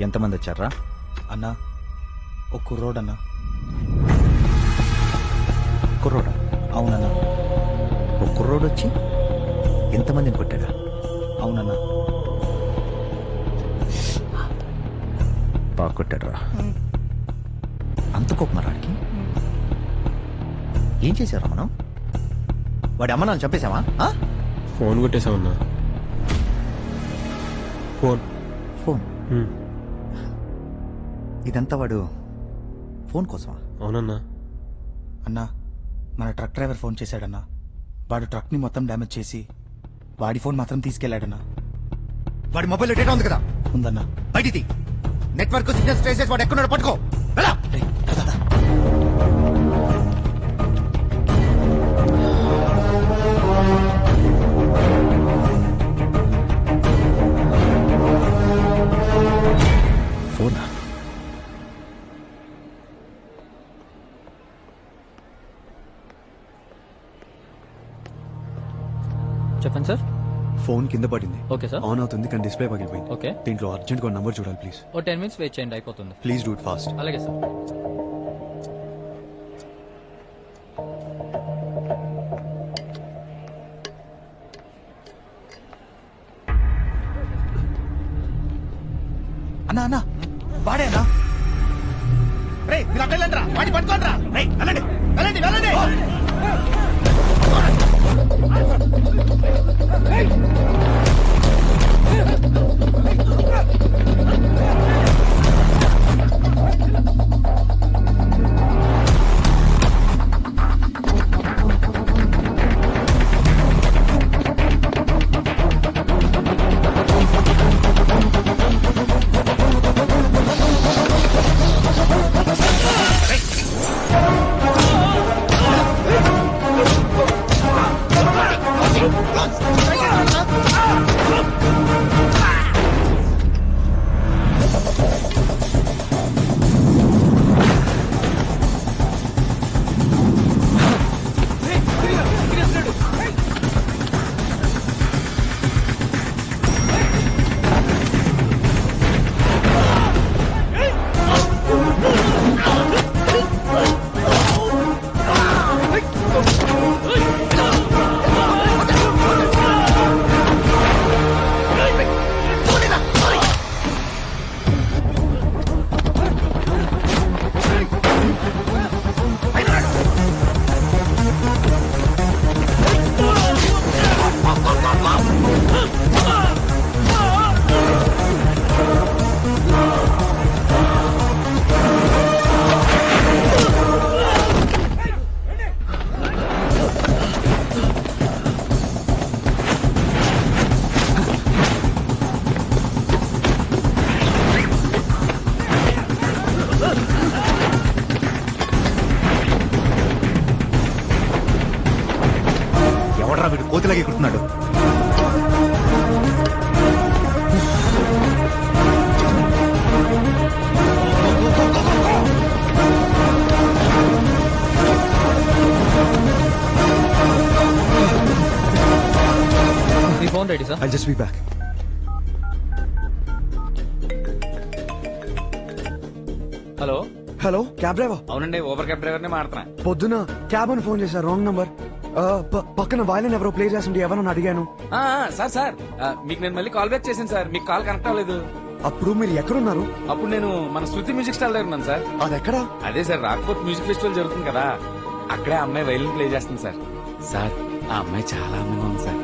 ఎంతమంది వచ్చారా?
అన్నా ఒక కుర్రోడ్ అన్నా.
కుర్రోడా?
అవునన్నా.
ఒక కుర్రోడు వచ్చి ఎంతమందిని కొట్టాడా?
అవునన్నా.
బాగా కొట్టాడురా. అంత కోపమరాడికి ఏం చేశారా మనం? వాడి అమ్మ నాన్న చంపేశామా?
ఫోన్ కొట్టేశామన్నా. ఫోన్
ఫోన్ ఇదంతా వాడు ఫోన్ కోసమా?
అవునన్నా.
అన్నా మన ట్రక్ డ్రైవర్ ఫోన్ చేశాడన్నా. వాడు ట్రక్ ని మొత్తం డ్యామేజ్ చేసి వాడి ఫోన్ మాత్రం తీసుకెళ్లాడన్నా.
వాడి మొబైల్ డేటా ఉంది కదా?
ఉందన్నా.
బయటిది నెట్వర్క్ సిగ్నల్స్ ట్రేసెస్ వాడు ఎక్కడున్నాడో పట్టుకో. వెళ్ళా. ఫోనా?
చెప్పండి సార్.
ఫోన్ కింద పడింది.
Okay sir.
ఆన్ అవుతుంది కానీ డిస్ప్లే పగిలిపోయింది.
ఓకే.
దీంట్లో అర్జెంట్ గా నంబర్ చూడాలి ప్లీజ్.
ఓ 10 minutes వెయిట్ చేయండి, అయిపోతుంది.
Please do it fast.
అలాగే సార్.
అన్నా అన్నా వాడే అన్నా. రే మీరు అక్కడ వెళ్ళండి రా, వాడిని పట్టుకోండి రా. రే వెళ్ళండి వెళ్ళండి వెళ్ళండి.
ఎవడరా వీడు కోతిలాగే కుడుతున్నాడు?
మీ phone ready sir.
I just be back.
Hello
hello, cab driver?
అవునండి, ఊబర్ క్యాబ్ డ్రైవర్ నే మాడుతున్నా.
పొద్దున క్యాబ్ అని ఫోన్ చేశారు, రాంగ్ నంబర్. పక్కన వాయిలిన్ ఎవరో ప్లే చేస్తుంటే ఎవరన్నా అడిగాను.
సార్ మీకు నేను మళ్ళీ కాల్ బ్యాక్ చేశాను సార్, మీకు కాల్ కనెక్ట్ అవ్వలేదు.
అప్పుడు మీరు ఎక్కడున్నారు?
అప్పుడు నేను మన శృతి మ్యూజిక్ స్టాల్ దగ్గర ఉన్నాను సార్.
అది ఎక్కడా?
అదే సార్, రాక్ఫోర్ట్ మ్యూజిక్ ఫెస్టివల్ జరుగుతుంది కదా, అక్కడే అమ్మాయి వైలిన్ ప్లే చేస్తుంది సార్. సార్ ఆ అమ్మాయి చాలా అందంగా ఉంది సార్.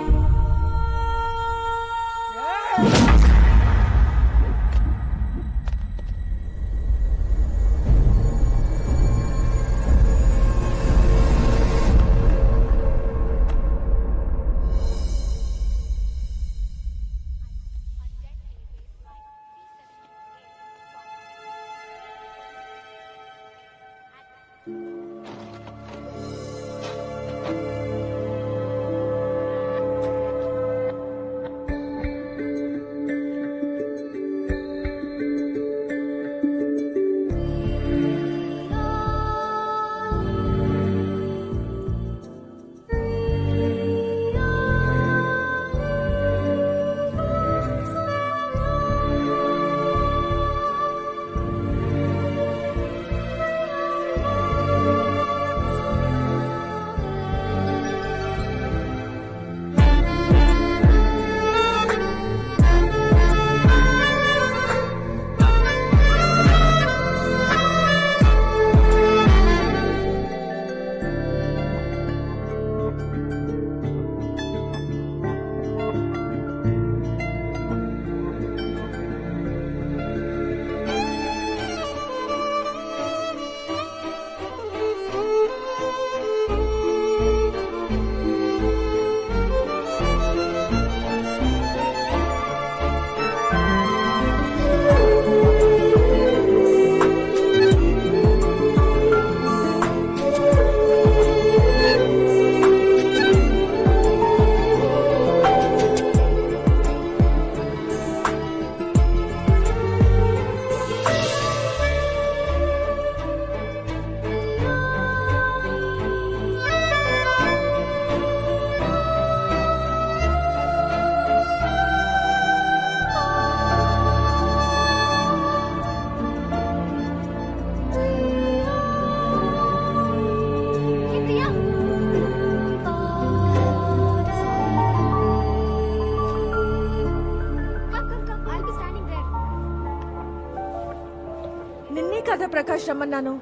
ప్రకాష్ రమ్మన్నాను.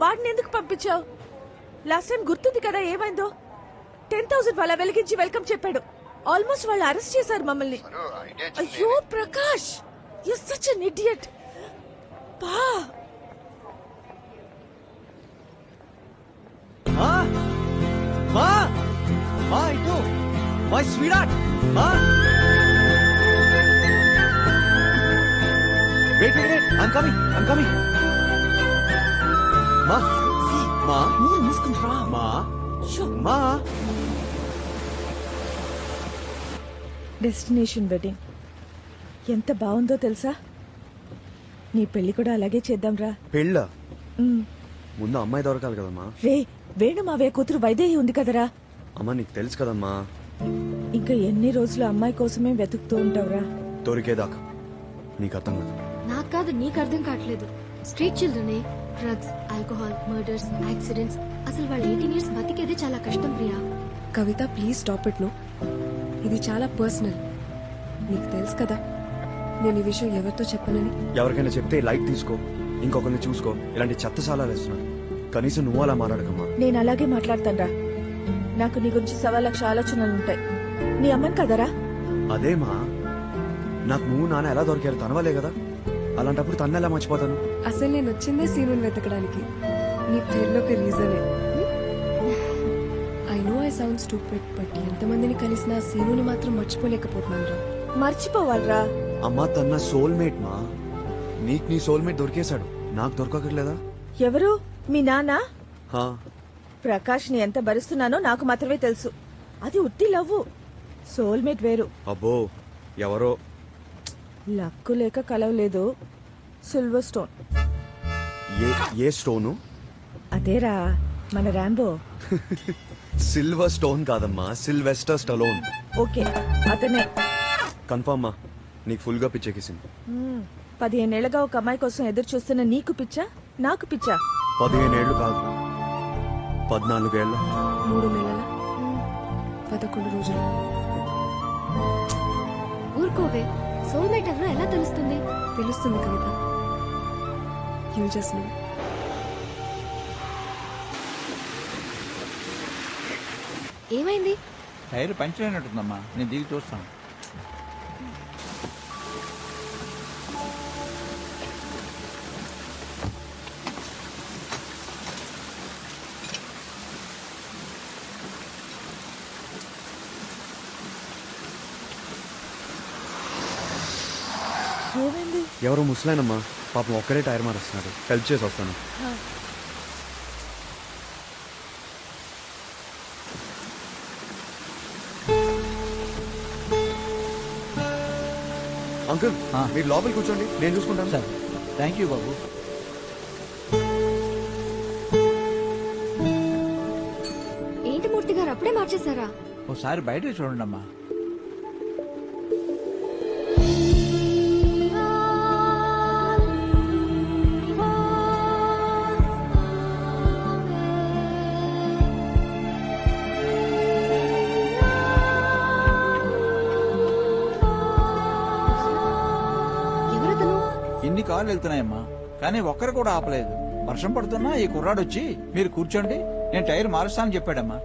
వాడిని ఎందుకు పంపించావు? లాస్ట్ టైం గుర్తుంది కదా ఏమైందో? 10,000 వాళ్ళ వెలిగించి వెల్కమ్ చెప్పాడు. ఆల్మోస్ట్ వాళ్ళు అరెస్ట్ చేశారు మమ్మల్ని. అయ్యో Prakash, you such an idiot. పా
మా మా మా ఇటు మై స్వీట్ మా wait wait wait I'm coming మా మా
నోరు మూసుకుంటా.
మా మా
డెస్టినేషన్ వెడ్డింగ్ ఎంత బాగుందో తెలుసా? నీ పెళ్లి కూడా అలాగే చేద్దాంరా.
పెళ్ళ ముందు అమ్మాయి దొరకాలి కదమ్మా.
రే వేణు మావయ్య కూతురు వైదేహి ఉంది కదరా.
అమ్మా నీకు తెలుసు కదమ్మా.
ఇంకా ఎన్ని రోజులు అమ్మాయి కోసమే వెతుకుతూ ఉంటావురా?
దొరికేదాకా. నీకు అర్థం కాదు.
నాకు కాదు, నీకు అర్థం కావట్లేదు. స్ట్రీట్ చిల్డ్రనే డ్రగ్స్, ఆల్కహాల్, మర్డర్స్, యాక్సిడెంట్స్. అసలు వాళ్ళు 18 years బతికేదే చాలా కష్టం Priya.
Kavitha please stop it. No, ఇది చాలా పర్సనల్. నీకు తెలుసు కదా నేను ఈ విషయం ఎవరితో చెప్పనని.
ఎవరికైనా చెప్తే లైట్ తీసుకో, ఇంకొకరిని చూసుకో. ఇలాంటి చెత్త సాలాలు వేస్తున్నాడు. కనీసం నువ్వు అలా మాట్లాడకమ్మా.
నేను అలాగే మాట్లాడతాన్రా. నాకు నీ గురించి 1,00,000 ఆలోచనలుంటాయి. నీ అమ్మని కదరా?
అదేమా, నాకు నువ్వు నాన్న ఎలా దొరికారు? తనవలే కదా. అలాంటప్పుడు తన్ను ఎలా మర్చిపోతాను?
అసలు నేను వచ్చిందే సీనుని వెతకడానికి. నీ పేరులో ఒక రీజనే. I know I sound stupid, but ఎంతమందిని కలిసినా సీనుని మాత్రం మర్చిపోలేకపోతున్నాను రా.
మర్చిపోవాలరా.
అమ్మా తన సోల్మేట్ మా. నీకు నీ సోల్మేట్ దొరికేశాడు, నాకు దొరకట్లేదా?
ఎవరు? మీ నాన్న?
హా.
ప్రకాష్ ని ఎంత భరిస్తున్నానో నాకు మాత్రమే తెలుసు. అది ఉత్తి లవ్వు, సోల్మేట్ వేరు.
అబ్బో ఎవరో.
లక్కు లేక కలవలేదు. Silver stone.
ఏ స్టోను?
అదేరా మన ర్యాంబో.
సిల్వర్ స్టోన్ కాదమ్మా, సిల్వెస్టర్ స్టలోన్.
ఓకే అతనే.
కన్ఫర్మ్ మా. నీకు ఫుల్ గా పిచ్చెక్కిసింది.
15 ఏళ్లుగా ఒక అమ్మాయి కోసం ఎదురు చూస్తున్న నీకు పిచ్చా, నాకు పిచ్చా?
15 ఏళ్ళు కాదు, 14 ఏళ్ళ.
3 నెలల 11 రోజులు.
ఊరుకోవే, సోల్మేట్ ఎవరో ఎలా తెలుస్తుంది?
తెలుస్తుంది కవిత. You just know.
ఏమైంది?
టైర్ పంచర్ అయినట్టుందమ్మా, నేను దిగి చూస్తాను.
ఏమైంది?
ఎవరో ముసలాయనమ్మా, పాపం ఒక్కరే టైర్ మారుస్తున్నాడు. హెల్ప్ చేసి వస్తాను. అంకుల్ మీరు లోపలికి కూర్చోండి, నేను చూసుకుంటాను.
సార్ థ్యాంక్ యూ బాబు.
ఏంటి మూర్తి గారు అప్పుడే మార్చేశారా?
ఒకసారి బయట చూడండి అమ్మా. ఇన్ని కార్లు వెళ్తున్నాయమ్మా, కానీ ఒక్కరు కూడా ఆపలేదు. వర్షం పడుతున్నా ఈ కుర్రాడు వచ్చి మీరు కూర్చోండి, నేను టైర్ మారుస్తానని చెప్పాడమ్మా.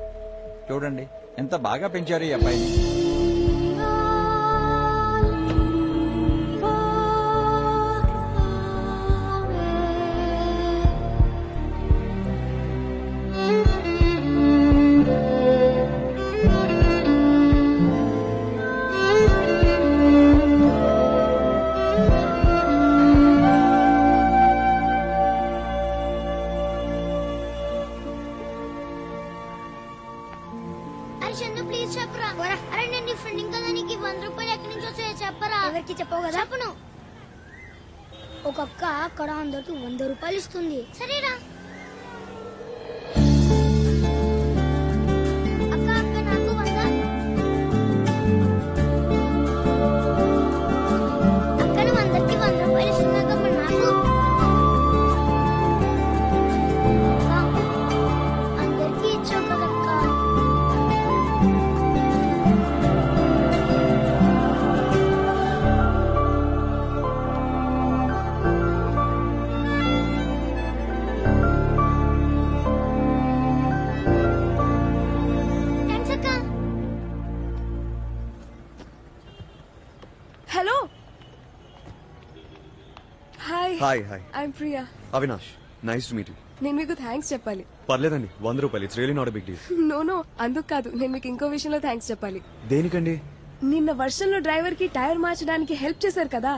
చూడండి ఎంత బాగా పెంచారు ఈ అబ్బాయిని.
ప్లీజ్ చెప్పరా. అరే నేను నీ ఫ్రెండ్ కదా, నీకు 100 రూపాయలు ఎక్కడి నుంచి వచ్చాయో చెప్పరా. ఎవరికి చెప్పవు కదా? చెప్పను. ఒక అక్క అక్కడ అందరికి 100 రూపాయలు ఇస్తుంది. సరేరా. అక్క అక్క నాకు 100. అక్కను అందరికి 100 రూపాయలు ఇస్తున్నాక నాకు అందరికి ఇచ్చావు కదక్క.
Hi
I'm Priya.
Avinash, nice to meet you.
నేను మీకు థ్యాంక్స్ చెప్పాలి.
పర్లేదండి, 100 రూపాయలు. It's really not big deal.
No అందుకు కాదు, నేను మీకు ఇంకో విషయంలో థ్యాంక్స్ చెప్పాలి.
దేనికండి?
నిన్న వర్షంలో డ్రైవర్ కి టైర్ మార్చడానికి హెల్ప్ చేశారు కదా,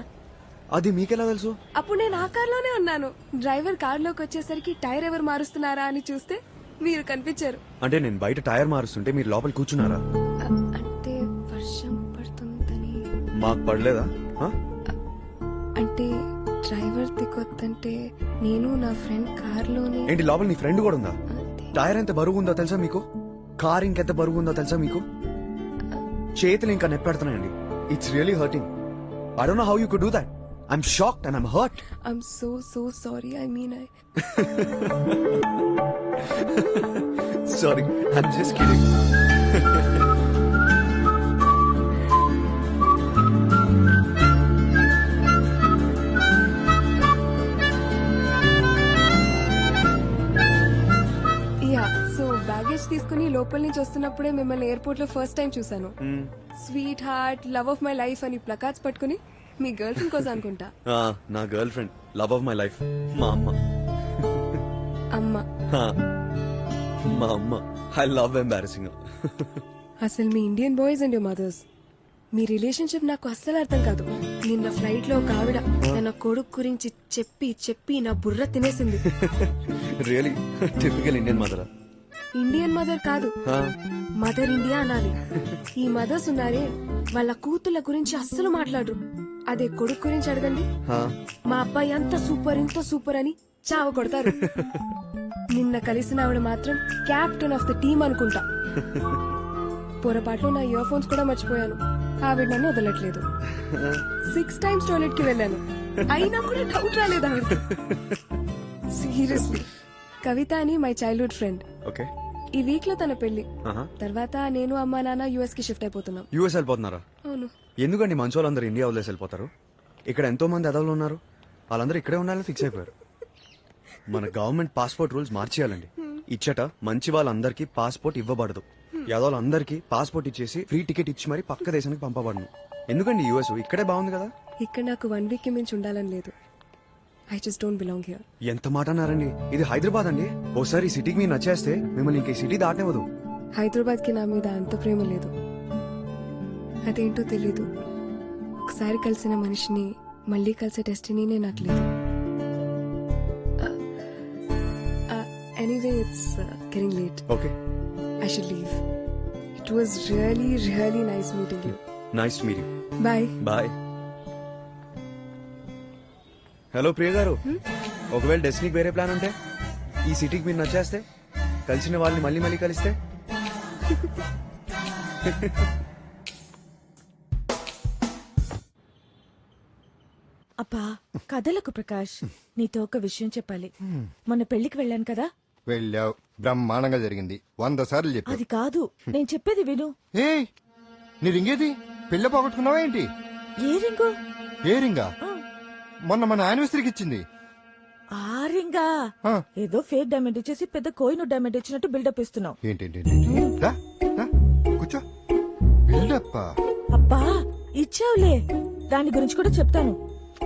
అది మీకెలా తెలుసు?
అప్పుడు నేను ఆ కార్లోనే ఉన్నాను. డ్రైవర్ కార్లోకి వచ్చేసరికి టైర్ ఎవరు మారుస్తున్నారా అని చూస్తే మీరు కనిపించారు.
అంటే నేను బయట టైర్ మారుస్తుంటే మీరు లోపల కూర్చున్నారా?
అంటే వర్షం పడుతుందని.
మాకు పడలేదా?
అంటే డ్రైవర్ దిగొద్దంటే నేను నా ఫ్రెండ్ కార్లోనే.
ఏంటి, లోపల నీ ఫ్రెండ్ కూడా ఉందా? టైర్ ఎంత బరువు ఉందో తెలుసా మీకు? కార్ ఇంకెంత బరువు ఉందో తెలుసా మీకు? చేతులు ఇంకా నెప్పెడుతున్నాయండి. It's really hurting. I don't know how you could do that. I'm shocked and I'm hurt.
I'm so sorry. I mean,
Sorry, I'm just kidding.
Yeah, so baggage తీసుకుని లోపల నుంచి వస్తున్నప్పుడే మిమ్మల్ని ఎయిర్పోర్ట్ లో ఫస్ట్ టైం చూసాను. Sweet heart, love of my life అని ప్లకార్డ్స్ పట్టుకుని మీ గర్ల్ ఫ్రెండ్ కోసం అనుకుంటా.
నా girl friend, love of my life, మా అమ్మ. మా అమ్మ. I love embarrassing.
అసలు మీ Indian boys and your mothers, మీ రిలేషన్షిప్ నాకు అస్సలు అర్థం కాదు. నిన్న ఫ్లైట్ లో ఒక ఆవిడ తన కొడుకు గురించి చెప్పి చెప్పి నా బుర్ర తినేసింది.
Really typical Indian mother.
Indian mother కాదు, మదర్ ఇండియా అనాలి. ఈ మదర్స్ ఉన్నారే, వాళ్ళ కూతుళ్ళ గురించి అస్సలు మాట్లాడరు. అదే కొడుకు గురించి అడగండి, మా అబ్బాయి అంత సూపర్ ఇంత సూపర్ అని చావ కొడతారు. నిన్న కలిసిన ఆవిడ మాత్రం క్యాప్టెన్ ఆఫ్ ద టీమ్ అనుకుంటా. పొరపాట్లో నా ఇయర్ ఫోన్స్ కూడా మర్చిపోయాను. ఆవిడ నన్ను వదలట్లేదు. 6 times టాయిలెట్ కి వెళ్ళాను, అయినా కూడా డౌట్ రాలేదు ఆవిడ. సీరియస్లీ. కవిత అని మై చైల్డ్హుడ్ ఫ్రెండ్.
ఓకే.
ఈ వీక్ లో తన పెళ్లి. తర్వాత నేను అమ్మా నాన్న యుఎస్ కి షిఫ్ట్ అయిపోతున్నాం.
యుఎస్ వెళ్ళిపోతున్నారా?
అవును.
ఎందుకండి మంచి వాళ్ళందరూ ఇండియా వదిలేసి వెళ్ళిపోతారు? ఇక్కడ ఎంతో మంది అదవులు ఉన్నారు, వాళ్ళందరూ ఇక్కడే ఉండాలని ఫిక్స్ అయిపోయారు. మన గవర్నమెంట్ పాస్పోర్ట్ రూల్స్ మార్చేయాలండి. ఇచ్చట మంచి వాళ్ళందరికీ పాస్పోర్ట్ ఇవ్వబడదు. యాదవులందరికీ పాస్పోర్ట్ ఇచ్చేసి ఫ్రీ టికెట్ ఇచ్చి మరి పక్క దేశానికి పంపబడను. ఎందుకండి యుఎస్ ఇక్కడే బాగుంది కదా.
ఇక్కడ నాకు 1 week కి మించి ఉండాలని లేదు. I just don't belong here.
ఎంత మాట అన్నారండి, ఇది హైదరాబాద్ అండి. ఓసారి ఈ సిటీకి మీరు నచ్చేస్తే మిమ్మల్ని ఇంక ఈ సిటీ దాటనివ్వదు.
హైదరాబాద్ కి నా మీద అంత ప్రేమ లేదు. అదేంటో తెలీదు. ఒకసారి కలిసిన మనిషిని మళ్ళీ కలిసే డెస్టినీనే నాకు లేదు. Anyway, it's getting late.
Okay,
I should leave. It was really really nice meeting you.
Nice to meet you.
Bye.
Bye. Hello Priya garu, ఒకవేళ డెస్టినీకి వేరే ప్లాన్ ఉంటే, ఈ సిటీకి మీరు నచ్చేస్తే, కలిసిన వాళ్ళని మళ్ళీ మళ్ళీ కలిస్తే.
అబ్బా కథలకు ప్రకాష్, నీతో ఒక విషయం చెప్పాలి. మొన్న పెళ్లికి వెళ్ళాను కదా.
వెళ్ళావు, బ్రహ్మాండంగా జరిగింది. 100 సార్లు చెప్పావు.
అది కాదు, నేను చెప్పేది విను.
ఏ నీ రింగేది? పెళ్ళ పోగొట్టుకున్నావా ఏంటి?
ఏ రింగు?
ఏ రింగా? మొన్న మన యానివర్సరీకి ఇచ్చింది
ఆ రింగా. ఏదో ఫేక్ డైమండ్ ఇచ్చేసి పెద్ద కోయిన్ డైమండ్ ఇచ్చినట్టు బిల్డప్ ఇస్తున్నావు.
ఏంటి? కూర్చో. బిల్డప్?
అబ్బా ఇచ్చావులే, దాని గురించి కూడా చెప్తాను.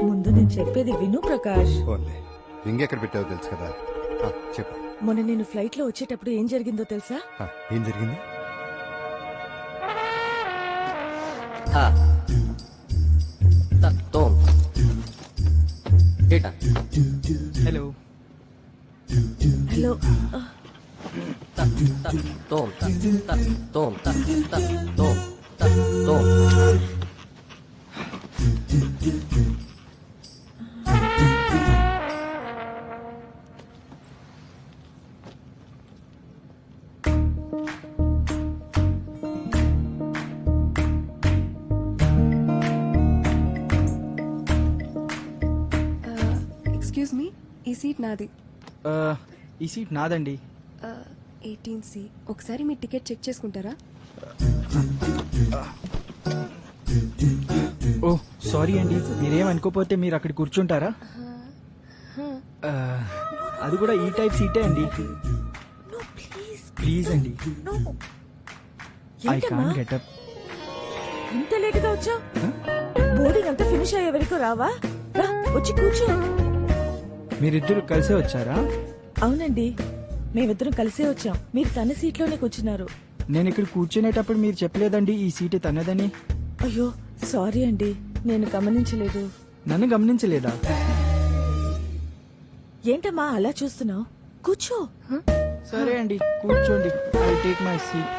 ముందు నేను చెప్పేది విను ప్రకాష్.
రింగ్ ఎక్కడ పెట్టావో తెలుసు కదా, చెప్పు.
మొన్న నేను ఫ్లైట్ లో వచ్చేటప్పుడు ఏం జరిగిందో తెలుసా?
ఏం జరిగింది?
Hello
hello.
ఎక్స్క్యూజ్ మీ, ఈ సీట్ నాది.
ఈ సీట్ నాదండి.
18C. ఒకసారి మీ టికెట్ చెక్ చేసుకుంటారా?
ఓ సారీ అండి, మీరేం అనుకోపోతే మీరు అక్కడ కూర్చుంటారా? అది కూడా ఈ టైప్ సీటే అండి. ప్లీజ్ అండి, ఐ కాంట్ గెట్ అప్.
ఇంత లేట్ గా వచ్చా? బోర్డింగ్ అంతా ఫినిష్ అయ్యే వరకు రావా? రా, వచ్చి కూర్చో.
మీరిద్దరు కలిసే వచ్చారా?
అవునండి, మేమిద్దరం కలిసే వచ్చాం. మీరు తన సీట్లోనే కూర్చున్నారు.
నేను ఇక్కడ కూర్చునేటప్పుడు మీరు చెప్పలేదండి ఈ సీటు తనదని.
అయ్యో సారీ అండి, నేను గమనించలేదు.
నన్ను గమనించలేదా?
ఏంటమ్మా అలా చూస్తున్నావు? కూర్చో.
సరే అండి, కూర్చోండి. I take my seat.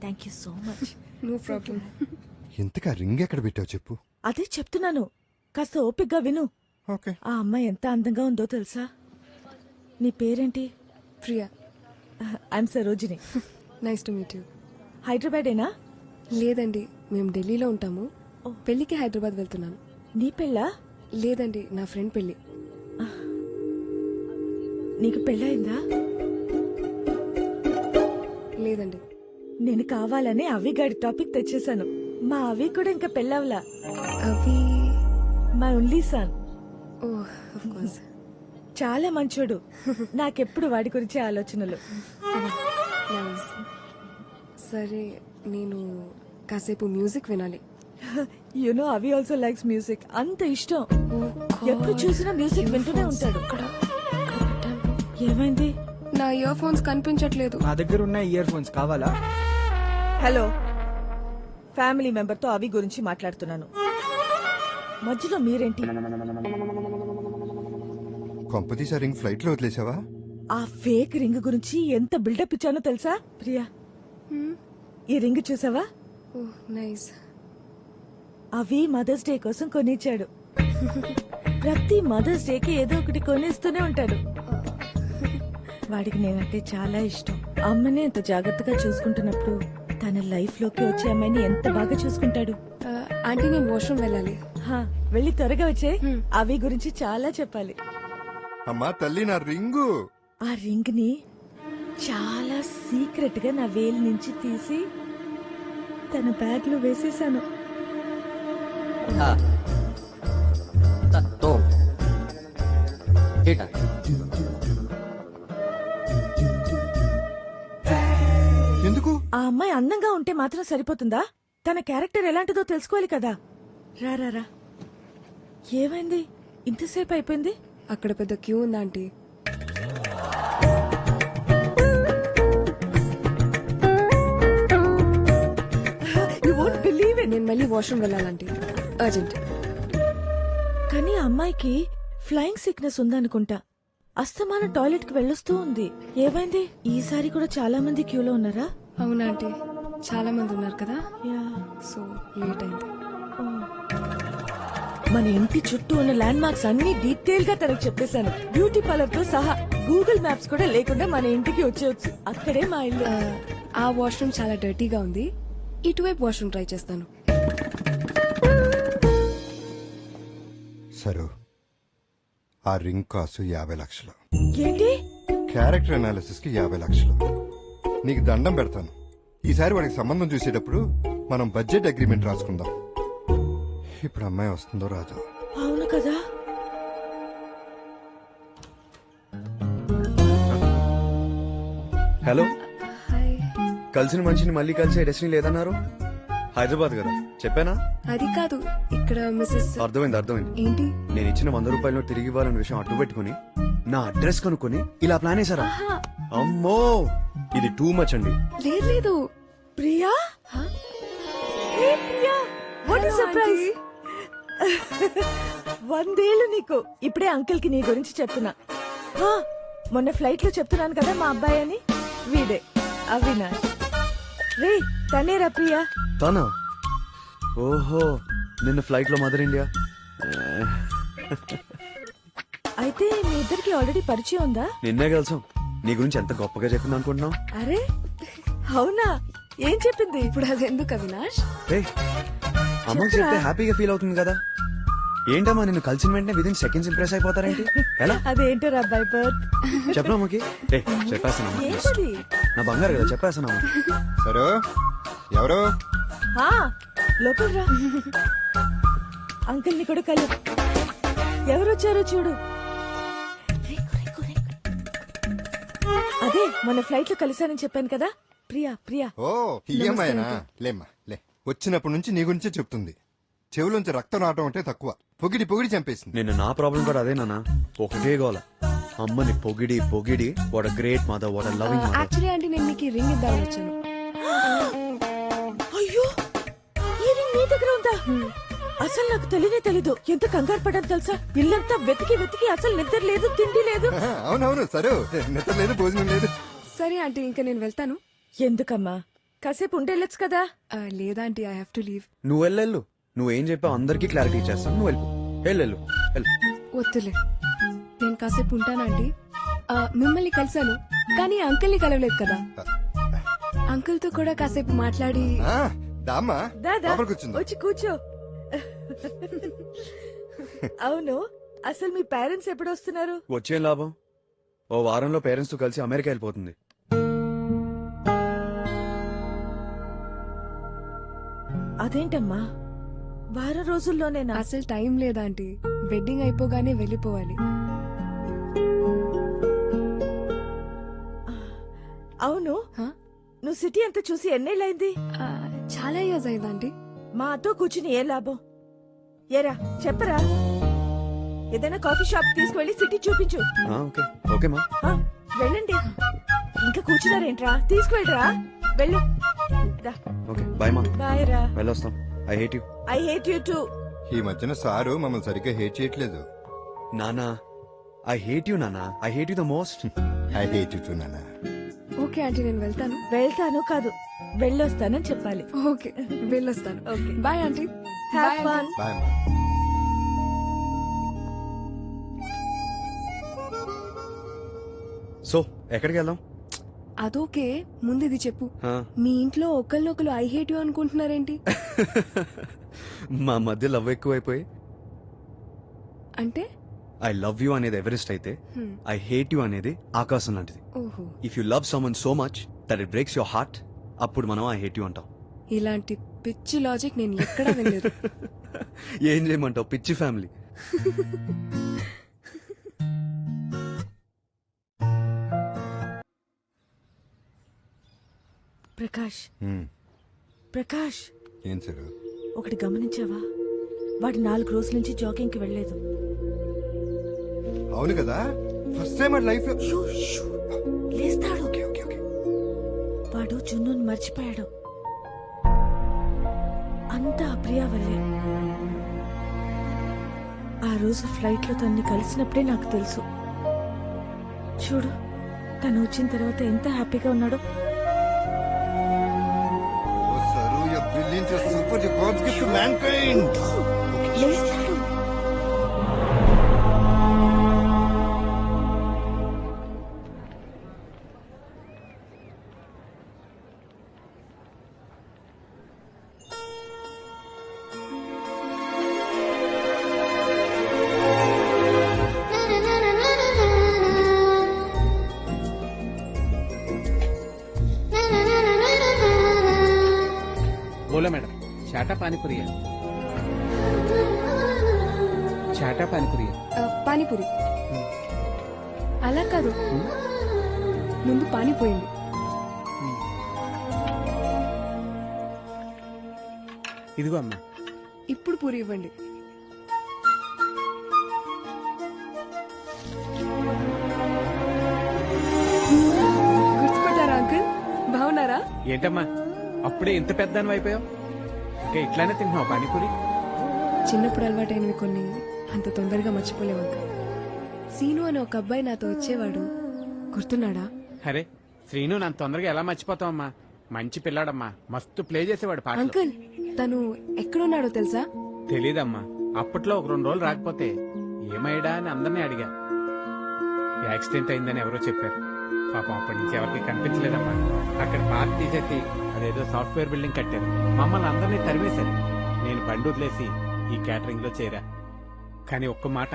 Thank you so much.
No problem.
ఇంతకా రింగ్ ఎక్కడ పెట్టావు చెప్పు.
అదే చెప్తున్నాను, కాస్త ఓపిగ్గా విను.
ఓకే.
ఆ అమ్మాయి ఎంత అందంగా ఉందో తెలుసా? నీ పేరేంటి?
Priya.
I am Sarojini.
Nice to meet you.
హైదరాబాదేనా?
లేదండి, మేము ఢిల్లీలో ఉంటాము. పెళ్లికి హైదరాబాద్ వెళ్తున్నాను.
నీ పెళ్ళా?
లేదండి, నా ఫ్రెండ్ పెళ్లి.
నీకు పెళ్ళయిందా?
లేదండి.
నేను కావాలని అవిగాడి టాపిక్ తెచ్చేశాను. మా అవి కూడా ఇంకా పెళ్ళవలా.
అవి
my only sun.
Oh of course.
చాలా మంచోడు. నాకెప్పుడు వాడి గురించి ఆలోచనలు.
నైస్. సరే, నేను కాసేపు మ్యూజిక్ వినాలి.
యునో అవి ఆల్సో లైక్స్ మ్యూజిక్. అంత ఇష్టం. ఎప్పుడు చూసినా మ్యూజిక్ వింటూనే ఉంటాడు. ఏమైంది?
నా ఇయర్ ఫోన్స్ కనిపించట్లేదు.
నా దగ్గర ఉన్న ఇయర్ ఫోన్స్ కావాలా?
హలో, ఫ్యామిలీ మెంబర్ తో అవి గురించి మాట్లాడుతున్నాను. మధ్యలో మీరేంటి?
కొంపతీసా రింగ్ ఫ్లైట్ లో వదిలేసావా?
ఆ ఫేక్ రింగ్ గురించి ఎంత బిల్డప్ ఇచ్చానో తెలుసా? ప్రియా, ఈ రింగ్ చూసావా?
Oh nice.
అవి మదర్స్ డే కోసం కొనిచ్చాడు. ప్రతి మదర్స్ డేకి ఏదో ఒకటి కొనిస్తూనే ఉంటాడు. వాడికి నేనంటే చాలా ఇష్టం. అమ్మని ఎంత జాగ్రత్తగా చూసుకుంటున్నప్పుడు తన లైఫ్ లోకి వచ్చే అమ్మాయిని ఎంత బాగా చూసుకుంటాడు.
ఆంటీ, నేను వాష్రూమ్ వెళ్ళాలి.
వెళ్ళి త్వరగా వచ్చే. అవి గురించి చాలా చెప్పాలి.
అమ్మా తల్లి, నా రింగు.
ఆ రింగ్ ని చాలా సీక్రెట్ గా నా వేలు నుంచి తీసి తన బ్యాగ్ లో వేసేసాను.
ఎందుకు?
ఆ అమ్మాయి అందంగా ఉంటే మాత్రం సరిపోతుందా? తన క్యారెక్టర్ ఎలాంటిదో తెలుసుకోవాలి కదా. రా రా రా. ఏమైంది ఇంతసేపు అయిపోయింది?
అక్కడ పెద్ద క్యూ ఉందా ఆంటీ? నేను మళ్ళీ వాష్రూమ్ వెళ్ళాలంటే అర్జెంట్.
కానీ ఆ అమ్మాయికి ఫ్లయింగ్ సిక్నెస్ ఉందనుకుంటా. అస్తమానం టాయిలెట్ కి వెళ్ళొస్తూ ఉంది. ఏమైంది? ఈసారి కూడా చాలా మంది క్యూలో ఉన్నారా?
అవునా ఆంటీ, చాలా మంది ఉన్నారు కదా. సో లేట్ అయింది.
మన ఇంటి చుట్టూ ఉన్న ల్యాండ్ మార్క్స్ అన్ని డీటెయిల్ గా తనకు చెప్పేశాను. బ్యూటీ పార్లర్ తో సహా. గూగుల్ మ్యాప్స్ కూడా లేకుండా మన ఇంటికి వచ్చేయచ్చు. అక్కడే మా ఇల్లు.
ఆ వాష్రూమ్ చాలా డర్టీగా ఉంది. ఇటువైపు వాష్రూమ్ ట్రై చేస్తాను.
సరు, ఆ రింగ్ కాస్ట్ 50 లక్షలు.
ఏంటి?
క్యారెక్టర్ అనాలిసిస్ కి 50 లక్షలు. నీకు దండం పెడతాను. ఈసారి వాడికి సంబంధం చూసేటప్పుడు మనం బడ్జెట్ అగ్రిమెంట్ రాసుకుందాం. ఇప్పుడు అమ్మాయి వస్తుందో రాదో?
అవును కదా.
Hello,
hi.
కలిసిన మనిషిని మళ్ళీ కలిసే డెస్టినీ లేదన్నారు. హైదరాబాద్ కదా చెప్పానా?
అది కాదు, ఇక్కడ మిస్సెస్.
అర్థమైంది.
ఏంటి?
నేను ఇచ్చిన 100 రూపాయలు తిరిగి ఇవ్వాలన్న విషయం అడ్డు పెట్టుకుని నా అడ్రస్ కనుక్కొని ఇలా ప్లాన్ వేసారా? అమ్మో, ఇది టూ మచ్ అండి.
లేదు.
Priya, what is surprise. 100 ఏళ్ళు నీకు. ఇప్పుడే అంకుల్ కి నీ గురించి చెప్తున్నా. మొన్న ఫ్లైట్ లో చెప్తున్నాను కదా మా అబ్బాయి అని. వీడే అవినాష్. రే తనేరా ప్రియా.
తనా? ఓహో, నిన్న ఫ్లైట్ లో మదర్ ఇండియా.
అయితే మీ ఇద్దరికి ఆల్రెడీ పరిచయం ఉందా?
నిన్నే కలిసాం. నీ గురించి ఎంత గొప్పగా చెప్పింది అనుకుంటున్నావు?
అరే అవునా, ఏం చెప్పింది?
ఇప్పుడు అది ఎందుకు అవినాష్?
అమ్మకి చెప్తే హ్యాపీగా ఫీల్ అవుతుంది కదా. ఏంటమ్మా, నిన్ను కలిసిన వెంటనే విదిన్ సెకండ్స్ ఇంప్రెస్ అయిపోతారేంటి? ఎలా?
అదేంటారు అబ్బాయి బర్త్.
చెప్పనా అమ్మకి? చెప్పేస్తాను.
ఏంటది?
నా బంగారు కదా, చెప్పేస్తాను.
సరే, ఎవరు?
లోపల రా. అంకుల్ ని కూడా కలు. ఎవరొచ్చారో చూడు. అదే మన ఫ్లైట్ లో కలిసానని చెప్పాను కదా. ప్రియా.
ఓ, ఈ అమ్మాయినా? లేమ్మా లే. వచ్చినప్పటి నుంచి నీ గురించే చెప్తుంది. చెవులోంచి రక్తం రావటం అంటే తక్కువ, పొగిడి పొగిడి చంపేసింది.
నిన్న నా ప్రాబ్లం కూడా అదే నాన్న, ఒకటే గోల. అమ్మని పొగిడి పొగిడి what a great mother, what a loving mother.
Actually అంటే నేను మీకు ఈ రింగ్ ఇద్దామని వచ్చాను.
అయ్యో, ఈ రింగ్ నీ దగ్గర ఉందా? అసలు నాకు తెలియనే తెలీదు. ఎంత కంగారు పడ్డాను తెలుసా? ఇల్లంతా వెతికి వెతికి అసలు నిద్ర లేదు, తిండి లేదు.
అవునవును, సరే, నిద్ర లేదు, భోజనం లేదు.
సరే ఆంటీ, ఇంకా నేను వెళ్తాను.
ఎందుకమ్మా, కాసేపు ఉండేళ్ళొచ్చు కదా.
లేదా aunty, I have to leave.
నువ్వు వెళ్ళు, నువ్వేం చెప్పావు అందరికీ క్లారిటీ ఇచ్చేస్తాను. నువ్వు వెళ్ళు.
వద్దులే, నేను కాసేపు ఉంటాను ఆంటీ. మిమ్మల్ని కలిశాను కానీ అంకుల్ని కలవలేదు కదా. అంకుల్ తో కూడా కాసేపు మాట్లాడి.
దామా
దాదా వచ్చి కూర్చో. అవును, అసలు మీ పేరెంట్స్ ఎప్పుడు వస్తున్నారు?
వచ్చేం లాభం, ఓ వారంలో పేరెంట్స్ తో కలిసి అమెరికా వెళ్ళిపోతుంది.
అదేంటమ్మా, వారం రోజుల్లోనేనా?
అసలు టైం లేదా ఆంటీ, వెడ్డింగ్ అయిపోగానే వెళ్ళిపోవాలి.
అవును, నువ్వు సిటీ అంతా చూసి ఎన్నేళ్ళైంది?
చాలా ఇయర్స్ అయింది ఆంటీ.
మాతో కూర్చుని ఏ లాభం? ఏరా చెప్పరా, ఏదైనా కాఫీ షాప్ తీసుకువెళ్ళి సిటీ చూపించు. వెళ్ళండి, ఇంకా కూర్చున్నారేంట్రా, తీసుకువెళ్ళరా, వెళ్ళు. బాయ్ రా.
వెళ్ళొస్తాం. I hate you.
I hate you too.
ఈ మధ్యన సారు మమ్మల్ని సరిగ్గా హేట్ చేయట్లేదు.
నానా, ఐ హేట్ యు నానా, I hate you the most.
I hate you too నానా.
ఓకే ఆంటీ, నేను వెళ్తాను.
వెళ్తాను కాదు, వెళ్ళొస్తానని చెప్పాలి.
ఓకే, వెళ్ళొస్తాను. Okay, bye aunty.
Have fun.
Bye.
So ఎక్కడికి వెళ్దాం?
అదోకే, ముందు ఇది చెప్పు. మీ ఇంట్లో ఒకళ్ళొకరు ఐ హేట్ యు అనుకుంటున్నారేంటి?
మా మధ్య లవ్ ఎక్కువైపోయి.
అంటే
ఐ లవ్ యూ అనేది ఎవరెస్ట్ అయితే, ఐ హేట్ యూ అనేది ఆకాశం లాంటిది.
ఓహో,
if you love someone so much that it breaks your heart, అప్పుడు మనం ఐ హేట్ యూ అంటాం.
ఇలాంటి పిచ్చి లాజిక్ నేను ఎక్కడా వినలేదు.
ఏం చేయమంటావు, పిచ్చి ఫ్యామిలీ.
ప్రకాష్,
ఏం సార్?
ఒకటి గమనించావా? వాడు 4 రోజుల నుంచి జాగింగ్ కి వెళ్ళలేదు.
అవును కదా, ఫస్ట్ టైం లైఫ్ లో.
లేస్తాడు. వాడు జున్నుని మర్చిపోయాడు. అంతా ప్రియా వల్లే. ఆ రోజు ఫ్లైట్ లో తన్ని కలిసినప్పుడే నాకు తెలుసు. చూడు, తను వచ్చిన తర్వాత ఎంత హ్యాపీగా ఉన్నాడో.
Super god's gift to mankind.
లేస్తాడు.
बोला मैडम, चाटा पानीपुरी है. चाटा पानीपुरी है.
పానీపూరి. అలా కాదు, ముందు పానీ పోయింది.
ఇదిగో అమ్మా.
ఇప్పుడు పూరి ఇవ్వండి. గుర్తుపట్టారా అంకుల్? బాగున్నారా?
ఏంటమ్మా అప్పుడే ఇంత పెద్దాన్ని అయిపోయావు? ఇంకా ఇట్లానే తింటున్నావు పానీపూరి?
చిన్నప్పుడు అలవాటైనవి కొన్ని అంత తొందరగా మర్చిపోలేవు అంకుల్. సీను అని ఒక అబ్బాయి నాతో వచ్చేవాడు, గుర్తున్నాడా?
అరే శ్రీను నన్ను తొందరగా ఎలా మర్చిపోతావమ్మా, మంచి పిల్లాడమ్మా, మస్తు ప్లే చేసేవాడు పాటలు.
అంకుల్, తను ఎక్కడున్నాడో తెలుసా?
తెలీదమ్మా, అప్పట్లో ఒక 2 రోజులు రాకపోతే ఏమయ్యడా అని అందరినీ అడిగా. యాక్సిడెంట్ అయిందని ఎవరో చెప్పారు. పాపం అప్పటి నుంచి ఎవరికి కనిపించలేదమ్మా. అక్కడ పార్క్ తీసేసి అదేదో సాఫ్ట్వేర్ బిల్డింగ్ కట్టారు. మమ్మల్ని అందరినీ తరివేశారు. నేను బండి వదిలేసి ఈ క్యాటరింగ్ లో చేరా. కానీ ఒక్క మాట,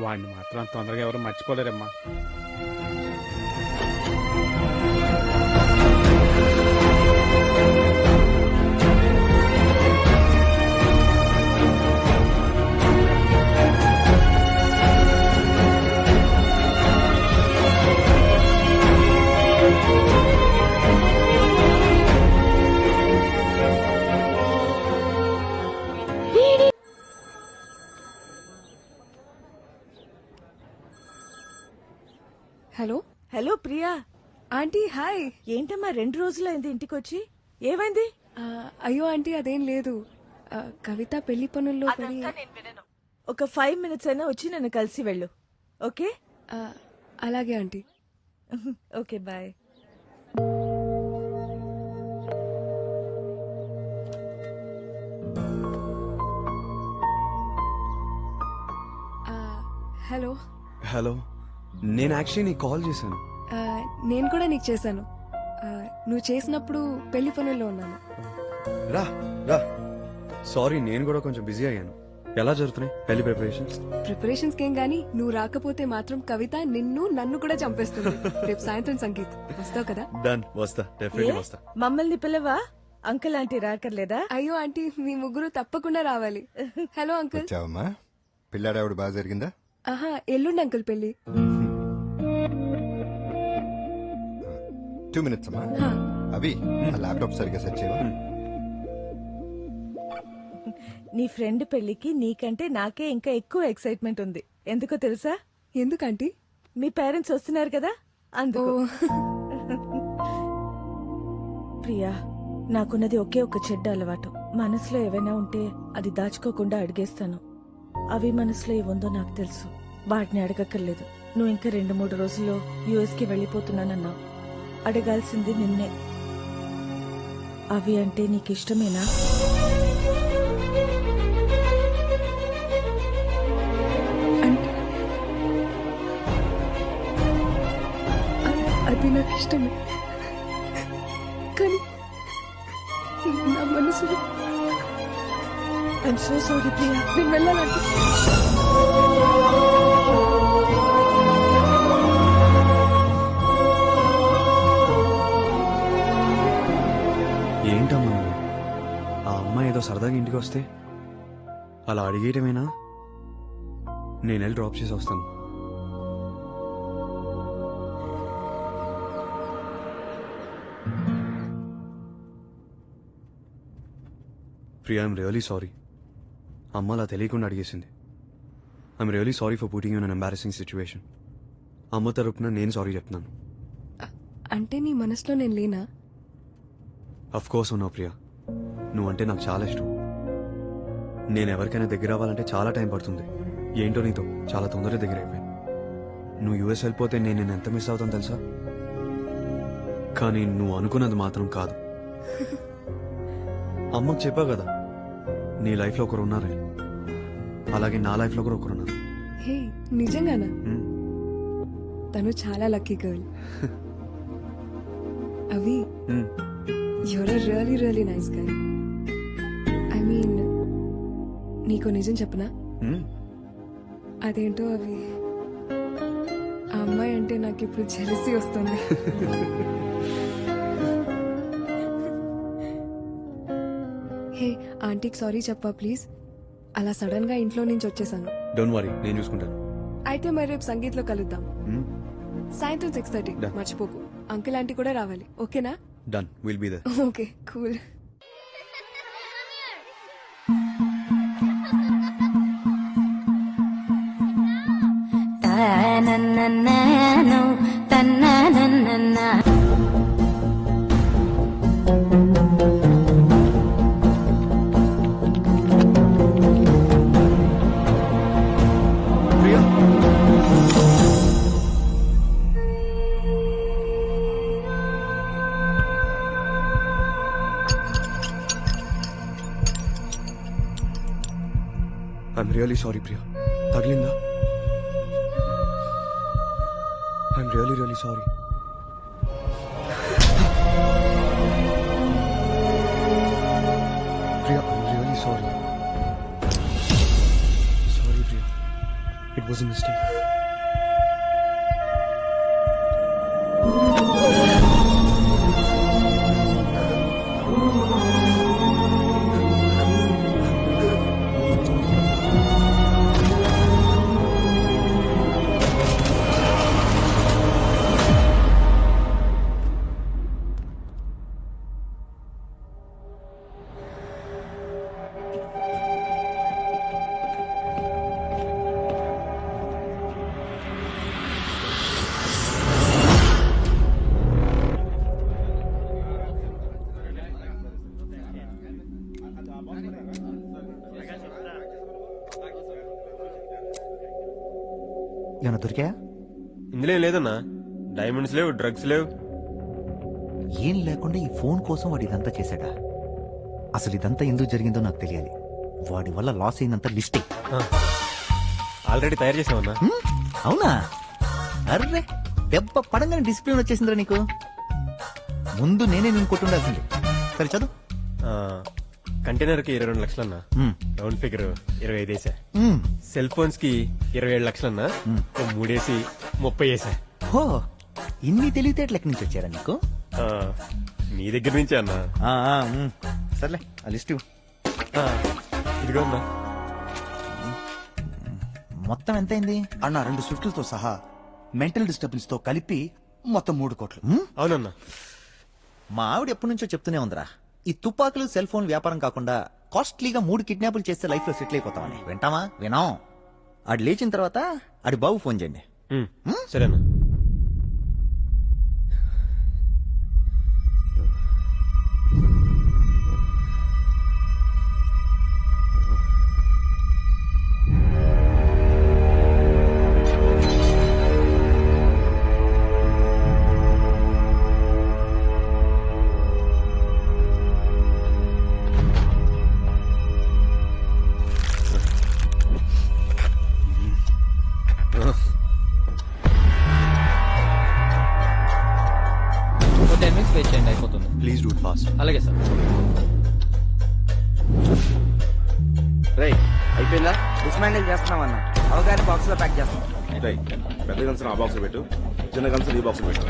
వాడిని మాత్రం తొందరగా ఎవరు మర్చిపోలేరమ్మా.
Hello
hello Priya.
Aunty hi.
ఏంటమ్మా 2 రోజులైంది ఇంటికి వచ్చి? ఏమైంది?
అయ్యో ఆంటీ అదేం లేదు. కవిత పెళ్లి పనుల్లో పడి
ఒక 5 మినిట్స్ అయినా వచ్చి నన్ను కలిసి వెళ్ళు. ఓకే?
అలాగే aunty.
Okay bye.
Hello.
Hello, నేను యాక్చువల్లీ నీకు కాల్ చేశాను.
నేను కూడా నీకు చేశాను. నువ్వు చేసినప్పుడు పెళ్లి పనుల్లో ఉన్నాను.
రా రా. సారీ, నేను కూడా కొంచెం బిజీ అయ్యాను. ఎలా జరుగుతున్నాయి పెళ్లి ప్రిపరేషన్స్?
ప్రిపరేషన్స్ కేం గానీ నువ్వు రాకపోతే మాత్రం కవిత నన్ను కూడా చంపేస్తుంది. రేపు సాయంత్రం సంగీత్ వస్తావు కదా?
డన్, వస్తా, డెఫినెట్లీ వస్తా.
మమ్మల్ని పిల్లవా? Uncle aunty రాకర్లేదా?
అయ్యో ఆంటీ మీ ముగ్గురు తప్పకుండా రావాలి. Hello uncle.
వచ్చావమ్మా? పిల్లాడావిడ బాగా జరిగిందా?
ఆహా, ఎల్లుండి అంకుల్ పెళ్లి.
2 మినిట్స్ అమ్మా. అవి ఆ ల్యాప్టాప్ సరిగ్గా సెట్ చేయవా?
నీ ఫ్రెండ్ పెళ్లికి నీకంటే నాకే ఇంకా ఎక్కువ ఎక్సైట్మెంట్ ఉంది. ఎందుకో తెలుసా?
ఎందుకంటే
మీ పేరెంట్స్ వస్తున్నారు కదా, అందుకు. ప్రియా, నాకున్నది ఒకే ఒక చెడ్డ అలవాటు. మనసులో ఏవైనా ఉంటే అది దాచుకోకుండా అడిగేస్తాను. అవి మనసులో ఏముందో నాకు తెలుసు. వాటిని అడగక్కర్లేదు. నువ్వు ఇంకా 2-3 రోజుల్లో యుఎస్కి వెళ్ళిపోతున్నానన్నావు. అడగాల్సింది నిన్నే. అవి అంటే నీకు ఇష్టమేనా?
అది నాకు ఇష్టమే, కానీ నా మనసులో
ఐఎమ్ సో సారీ ప్రియా.
నేను వెళ్ళాలంటే
ఏంటమ్మా నువ్వు? ఆ అమ్మాయి ఏదో సరదాగా ఇంటికి వస్తే అలా అడిగేయటమేనా? నేను వెళ్ళి డ్రాప్ చేసి వస్తాను. Priya, I am really sorry. అమ్మ అలా తెలియకుండా అడిగేసింది. I am really sorry for putting you in an embarrassing situation. అమ్మ తరపున నేను సారీ చెప్తున్నాను.
అంటే నీ మనసులో నేను లేనా?
అఫ్ కోర్స్ ఉన్నావు ప్రియా. నువ్వంటే నాకు చాలా ఇష్టం. నేను ఎవరికైనా దగ్గర అవ్వాలంటే చాలా టైం పడుతుంది. ఏంటో నీతో చాలా తొందరగా దగ్గర అయిపోయాను. నువ్వు యూఎస్ వెళ్ళిపోతే నేను నిన్ను ఎంత మిస్ అవుతాను తెలుసా? కానీ నువ్వు అనుకున్నది మాత్రం కాదు. అమ్మకు చెప్పావు కదా, నీ లైఫ్లో ఒకరు ఉన్నారని. అలాగే నా లైఫ్లో కూడా ఒకరున్నారు.
హే, నిజంగానా? తను చాలా లక్కీ గర్ల్. అవి you're a really really nice girl. I mean, నీకు నిజం చెప్పనా? అదేంటో అవి, ఆ అమ్మాయి అంటే నాకు ఇప్పుడు జెలసీ వస్తుంది. హే, ఆంటీకి సారీ చెప్పా ప్లీజ్. అలా సడన్ గా ఇంట్లో నుంచి వచ్చేసాను.
డోంట్ వరీ, నేను చూసుకుంటాను.
అయితే మరి రేపు సంగీత్లో కలుద్దాం. సాయంత్రం 6:30. మర్చిపోకు. అంకుల్ ఆంటీ కూడా రావాలి, ఓకేనా?
Done, will be there.
Okay, cool.
I am really sorry Priya. తగిలిందా? I am really really sorry. Priya, I am really sorry. Sorry Priya, it was a mistake.
ఏమన్నా దొరికాయా?
ఇందులో ఏం లేదన్నా, డైమండ్స్ లేవు, డ్రగ్స్ లేవు.
ఏం లేకుండా ఈ ఫోన్ కోసం వాడు ఇదంతా చేశాడా? అసలు ఇదంతా ఎందుకు జరిగిందో నాకు తెలియాలి. వాడి వల్ల లాస్ అయిందంతా లిస్టే.
ఆల్రెడీ తయారు చేసామన్నా.
అవునా? అర్రే, దెబ్బ పడంగానే డిసిప్లిన్ వచ్చేసిందిరా నీకు. ముందు నేనే నేను కొట్టుండాల్సింది. సరే చదువు.
కంటైనర్ కి 22 లక్షలన్నా, రౌండ్ ఫిగర్ 25 వేసా. సెల్ ఫోన్స్ కి 27 లక్షలన్నా, 3 వేసి 30 వేసా.
హో, ఇన్ని తెలివితేటలు ఎక్కడి నుంచి వచ్చారా నీకు?
మీ దగ్గర నుంచే అన్నా.
సర్లే, ఆ లిస్ట్
ఇదిగో అన్నా.
మొత్తం ఎంతైంది
అన్న? 2 స్విఫ్ట్లతో సహా మెంటల్ డిస్టర్బెన్స్ తో కలిపి మొత్తం 3 కోట్లు.
అవునన్నా.
మా ఆవిడ ఎప్పటి నుంచో చెప్తూనే ఉందిరా, ఈ తుపాకులు సెల్ ఫోన్ వ్యాపారం కాకుండా కాస్ట్లీగా 3 కిడ్నాపులు చేస్తే లైఫ్ లో సెటిల్ అయిపోతామని. వింటామా? వినాం. ఆడు లేచిన తర్వాత ఆడి బాబు ఫోన్ చేయండి.
సరేనా?
అయిపోతుంది.
Please do it fast.
అలాగే సార్.
రేయ్, అయిపోయిందా? డిస్మాండిల్ చేస్తున్నామన్నా. అవగారి బాక్స్ లో ప్యాక్ చేస్తాం.
పెద్ద గన్స్ ఆ బాక్స్ పెట్టు, చిన్న గన్స్ ఈ బాక్స్ పెట్టు.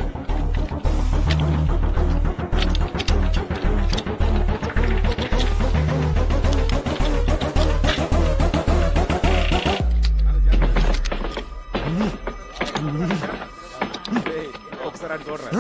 ఒకసారి అటు చూడరా.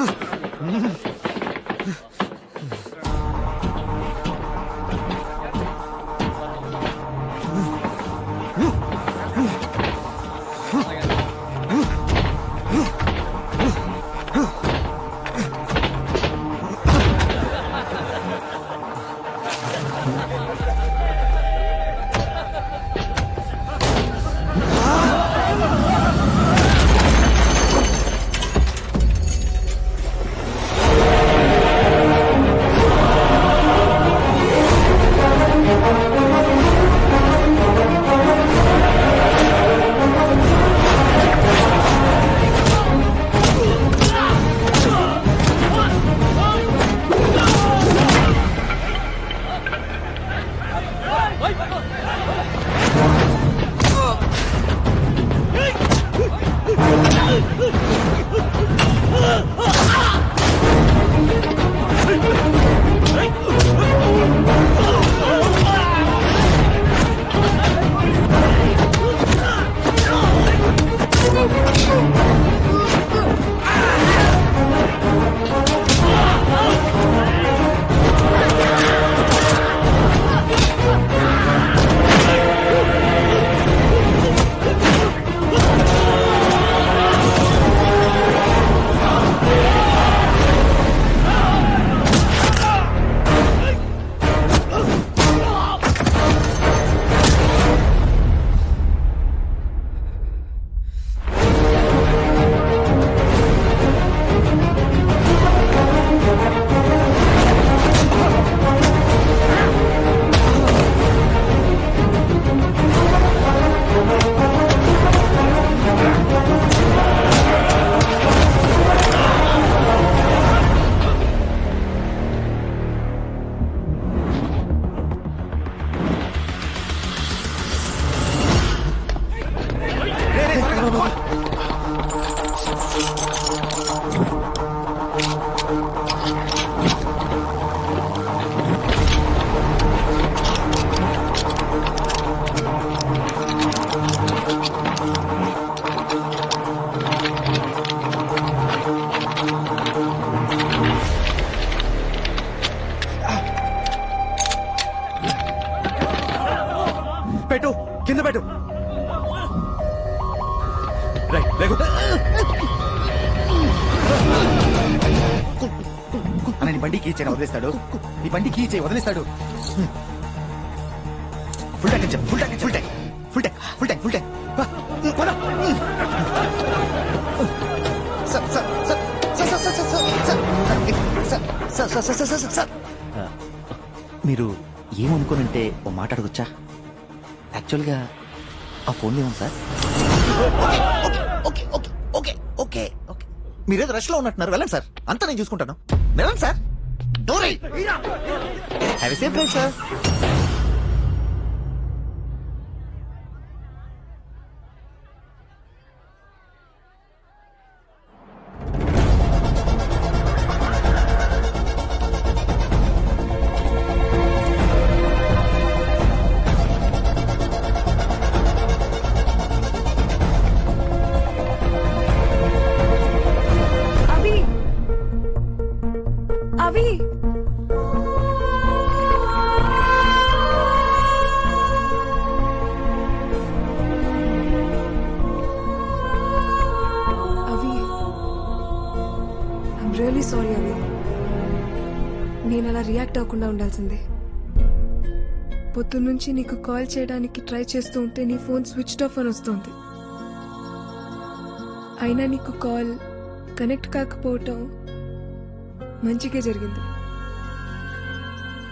పెట్టు, కింద పెట్టు. అన్న, నీ బండి కీ చేయని వదిలేస్తాడు. నీ బండి కీ చేయి వదిలేస్తాడు. Full tank, full tank, full tank, full tank, full tank, full tank.
మీరు ఏమనుకోనంటే ఓ మాట అడగొచ్చా? యాక్చువల్గా ఆ ఫోన్ ఏమో sir. Okay okay okay okay okay మీరేదో రష్ లో ఉన్నట్టున్నారు. వెళ్ళండి సార్, అంతా నేను చూసుకుంటాను. వెళ్ళండి సార్. డోరీ have a safe drive sir.
అవి అవి అవి ఐమ్ రియలీ సారీ అవి. నేను అలా రియాక్ట్ అవ్వకుండా ఉండాల్సిందే. పొద్దున్నుంచి నీకు కాల్ చేయడానికి ట్రై చేస్తూ ఉంటే నీ ఫోన్ స్విచ్డ్ ఆఫ్ అని వస్తుంది. అయినా నీకు కాల్ కనెక్ట్ కాకపోవటం మంచిగా జరిగింది.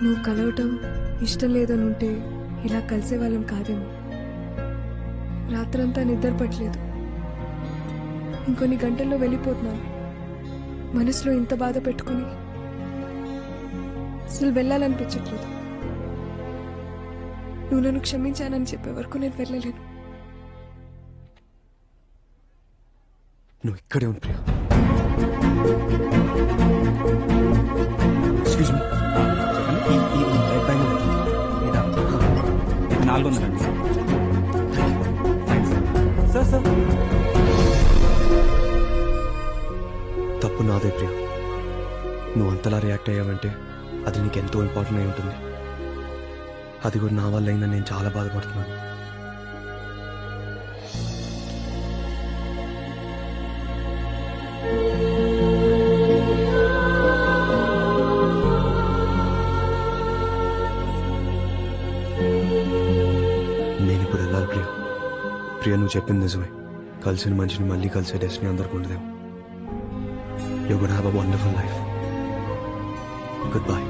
నువ్వు కలవటం ఇష్టం లేదని ఉంటే ఇలా కలిసే వాళ్ళం కాదేమో. రాత్రంతా నిద్ర పట్టలేదు. ఇంకొన్ని గంటల్లో వెళ్ళిపోతున్నాను. మనసులో ఇంత బాధ పెట్టుకుని అసలు వెళ్ళాలనిపించట్లేదు. నువ్వు నన్ను క్షమించానని చెప్పే వరకు నేను వెళ్ళలేను.
నువ్వు ఇక్కడే ఉంది ప్రియా. ఎక్స్క్యూజ్ మీ, ఈ రెడ్ బ్యాంగ్
ఇది 400 అండి సార్. సార్
తప్పు నాదే ప్రియా. నువ్వు అంతలా రియాక్ట్ అయ్యావంటే అది నీకు ఎంతో ఇంపార్టెంట్ అయి ఉంటుంది. అది కూడా నా వల్ల అయిందని నేను చాలా బాధపడుతున్నాను. నేను ఇప్పుడు వెళ్ళాలి ప్రియా. ప్రియా, నువ్వు చెప్పింది నిజమే. కలిసిన మనిషిని మళ్ళీ కలిసే డెస్టినీ అందరికి ఉండదేమో. You're gonna have a wonderful life. Goodbye.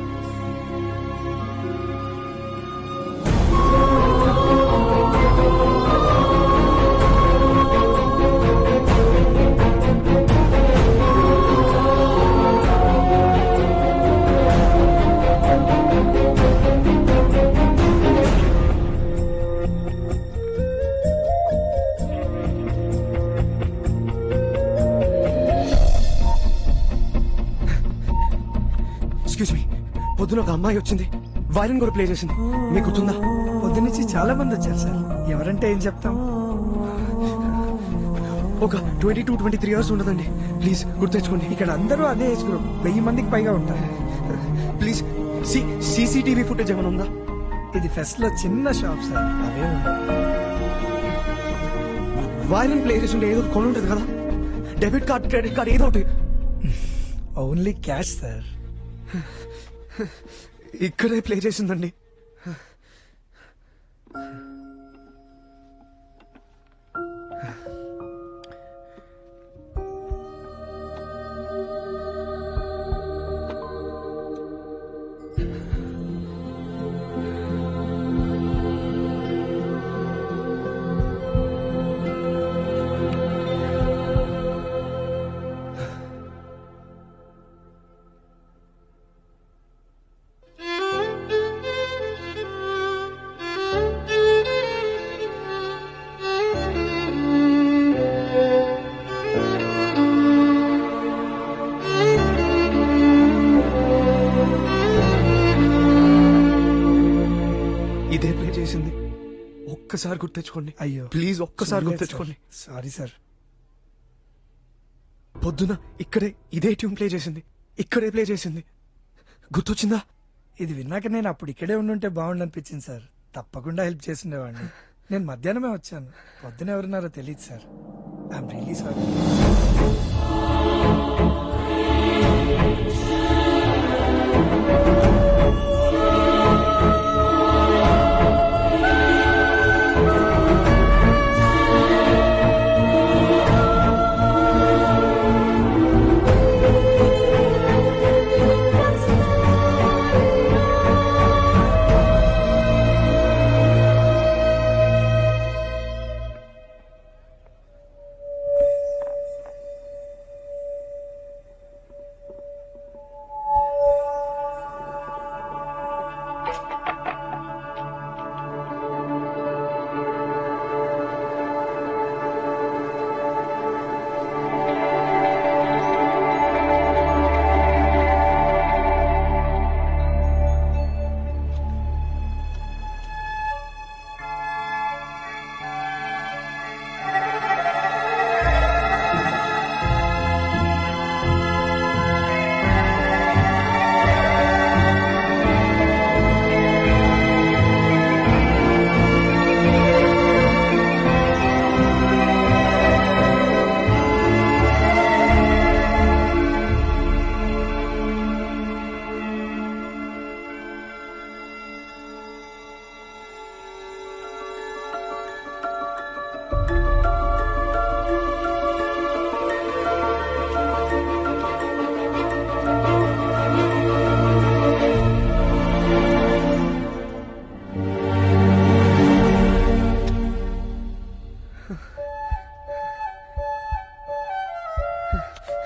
Excuse me, పొద్దున ఒక అమ్మాయి వచ్చింది, వైరన్ కూడా ప్లే చేసింది. మీకు గుర్తుందా?
పొద్దునుంచి చాలా మంది వచ్చారు సార్. ఎవరంటే ఏం చెప్తాం?
ఒక 22-23 ఇయర్స్ ఉండదండి. ప్లీజ్ గుర్తు తెచ్చుకోండి.
ఇక్కడ అందరూ అదే ఏజ్ గ్రూప్. 1000 మందికి పైగా ఉంటారు.
ప్లీజ్ సీసీటీవీ ఫుటేజ్ ఏమైనా ఉందా?
ఇది ఫెస్ట్ లో చిన్న షాప్ సార్, అవే ఉండవు.
వైరన్ ప్లే చేసి ఉంటే ఏదో కొని ఉంటుంది కదా. డెబిట్ కార్డ్, క్రెడిట్ కార్డ్ ఏదో ఒకటి.
Only cash sir.
ఇక్కడే ప్లే చేసిందండి. ఇదే ప్లే చేసింది. ఒక్కసారి గుర్తు తెచ్చుకోండి.
అయ్యో
ప్లీజ్ ఒక్కసారి గుర్తు తెచ్చుకోండి.
Sorry sir.
పొద్దున ఇక్కడే ఇదే ట్యూన్ ప్లే చేసింది. ఇక్కడే ప్లే చేసింది. గుర్తొచ్చిందా?
ఇది విన్నాక నేను అప్పుడు ఇక్కడే ఉండుంటే బాగుండనిపించింది సార్. తప్పకుండా హెల్ప్ చేసిండేవాడిని. నేను మధ్యాహ్నమే వచ్చాను. పొద్దున ఎవరున్నారో తెలియదు sir. I'm really sorry.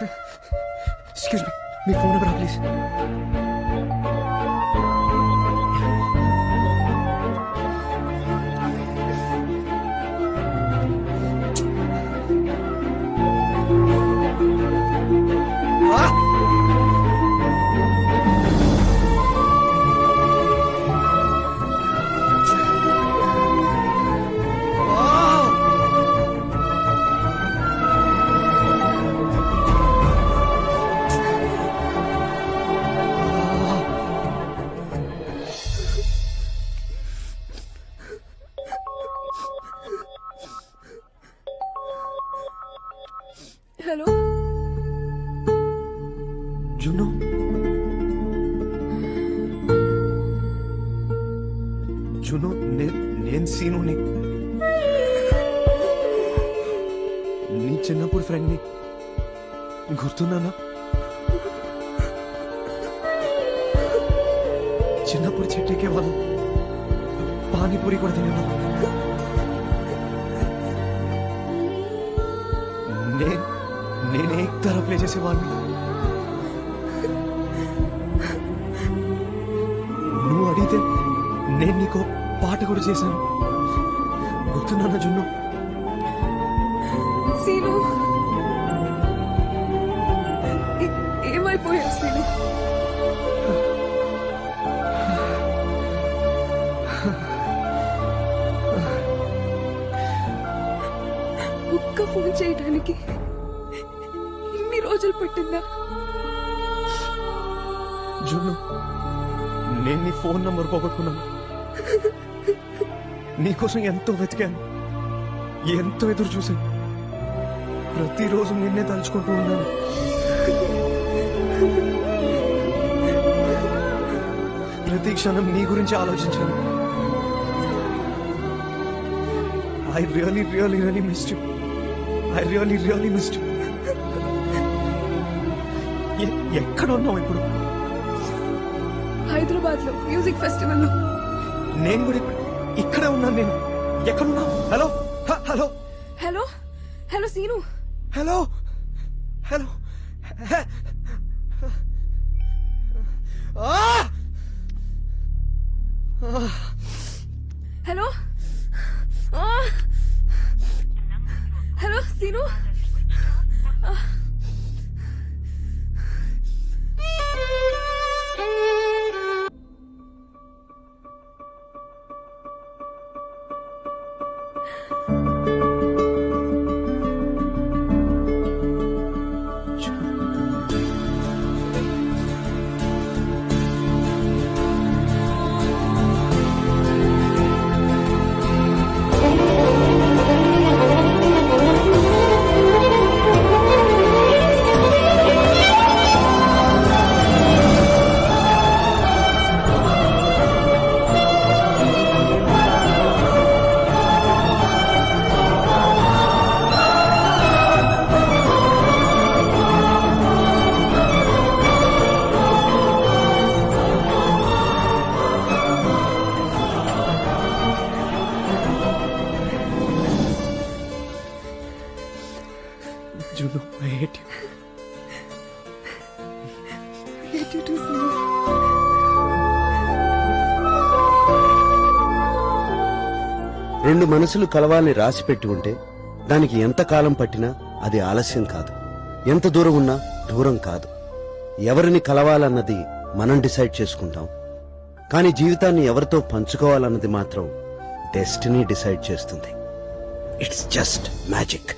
Excuse me, me phone number please.
Hello
జున్ను, జున్ను, నేను సీనుని, నీ చిన్నప్పుడు ఫ్రెండ్ని. గుర్తున్నానా? చిన్నప్పుడు చెట్టెక్కే వాళ్ళు, పానీపూరి కూడా తినేవాళ్ళం. నేను ఏకతార ప్లే చేసేవాడిని. నువ్వు అడిగితే నేను నీకు పాట కూడా చేశాను. గుర్తున్నానా జున్ను?
సీను ఏమైపోయావు సీను? ఒక్క ఫోన్ చేయడానికి ఇన్ని రోజులు పట్టిందా?
జున్ను, నేను నీ ఫోన్ నంబర్ పోగొట్టుకున్నాను. నీకోసం ఎంతో వెతికాను, ఎంతో ఎదురు చూశాను. ప్రతిరోజు నిన్నే తలుచుకుంటూ ఉన్నాను. ప్రతి క్షణం నీ గురించి ఆలోచించాను. I really really really missed you. I really really missed you. ఎక్కడ ఉన్నావు ఇప్పుడు?
హైదరాబాద్ లో మ్యూజిక్ ఫెస్టివల్ లో.
నేను కూడా ఇక్కడే ఉన్నాను. నేను ఎక్కడున్నా? Hello hello
hello hello Seenu.
Hello hello
hello hello Seenu.
Juno, I hate you.
I hate you too, Sinu.
రెండు మనసులు కలవాలని రాసి పెట్టి ఉంటే దానికి ఎంత కాలం పట్టినా అది ఆలస్యం కాదు, ఎంత దూరం ఉన్నా దూరం కాదు. ఎవరిని కలవాలన్నది మనం డిసైడ్ చేసుకుంటాం, కానీ జీవితాన్ని ఎవరితో పంచుకోవాలన్నది మాత్రం డెస్టినీ డిసైడ్ చేస్తుంది. It's just magic.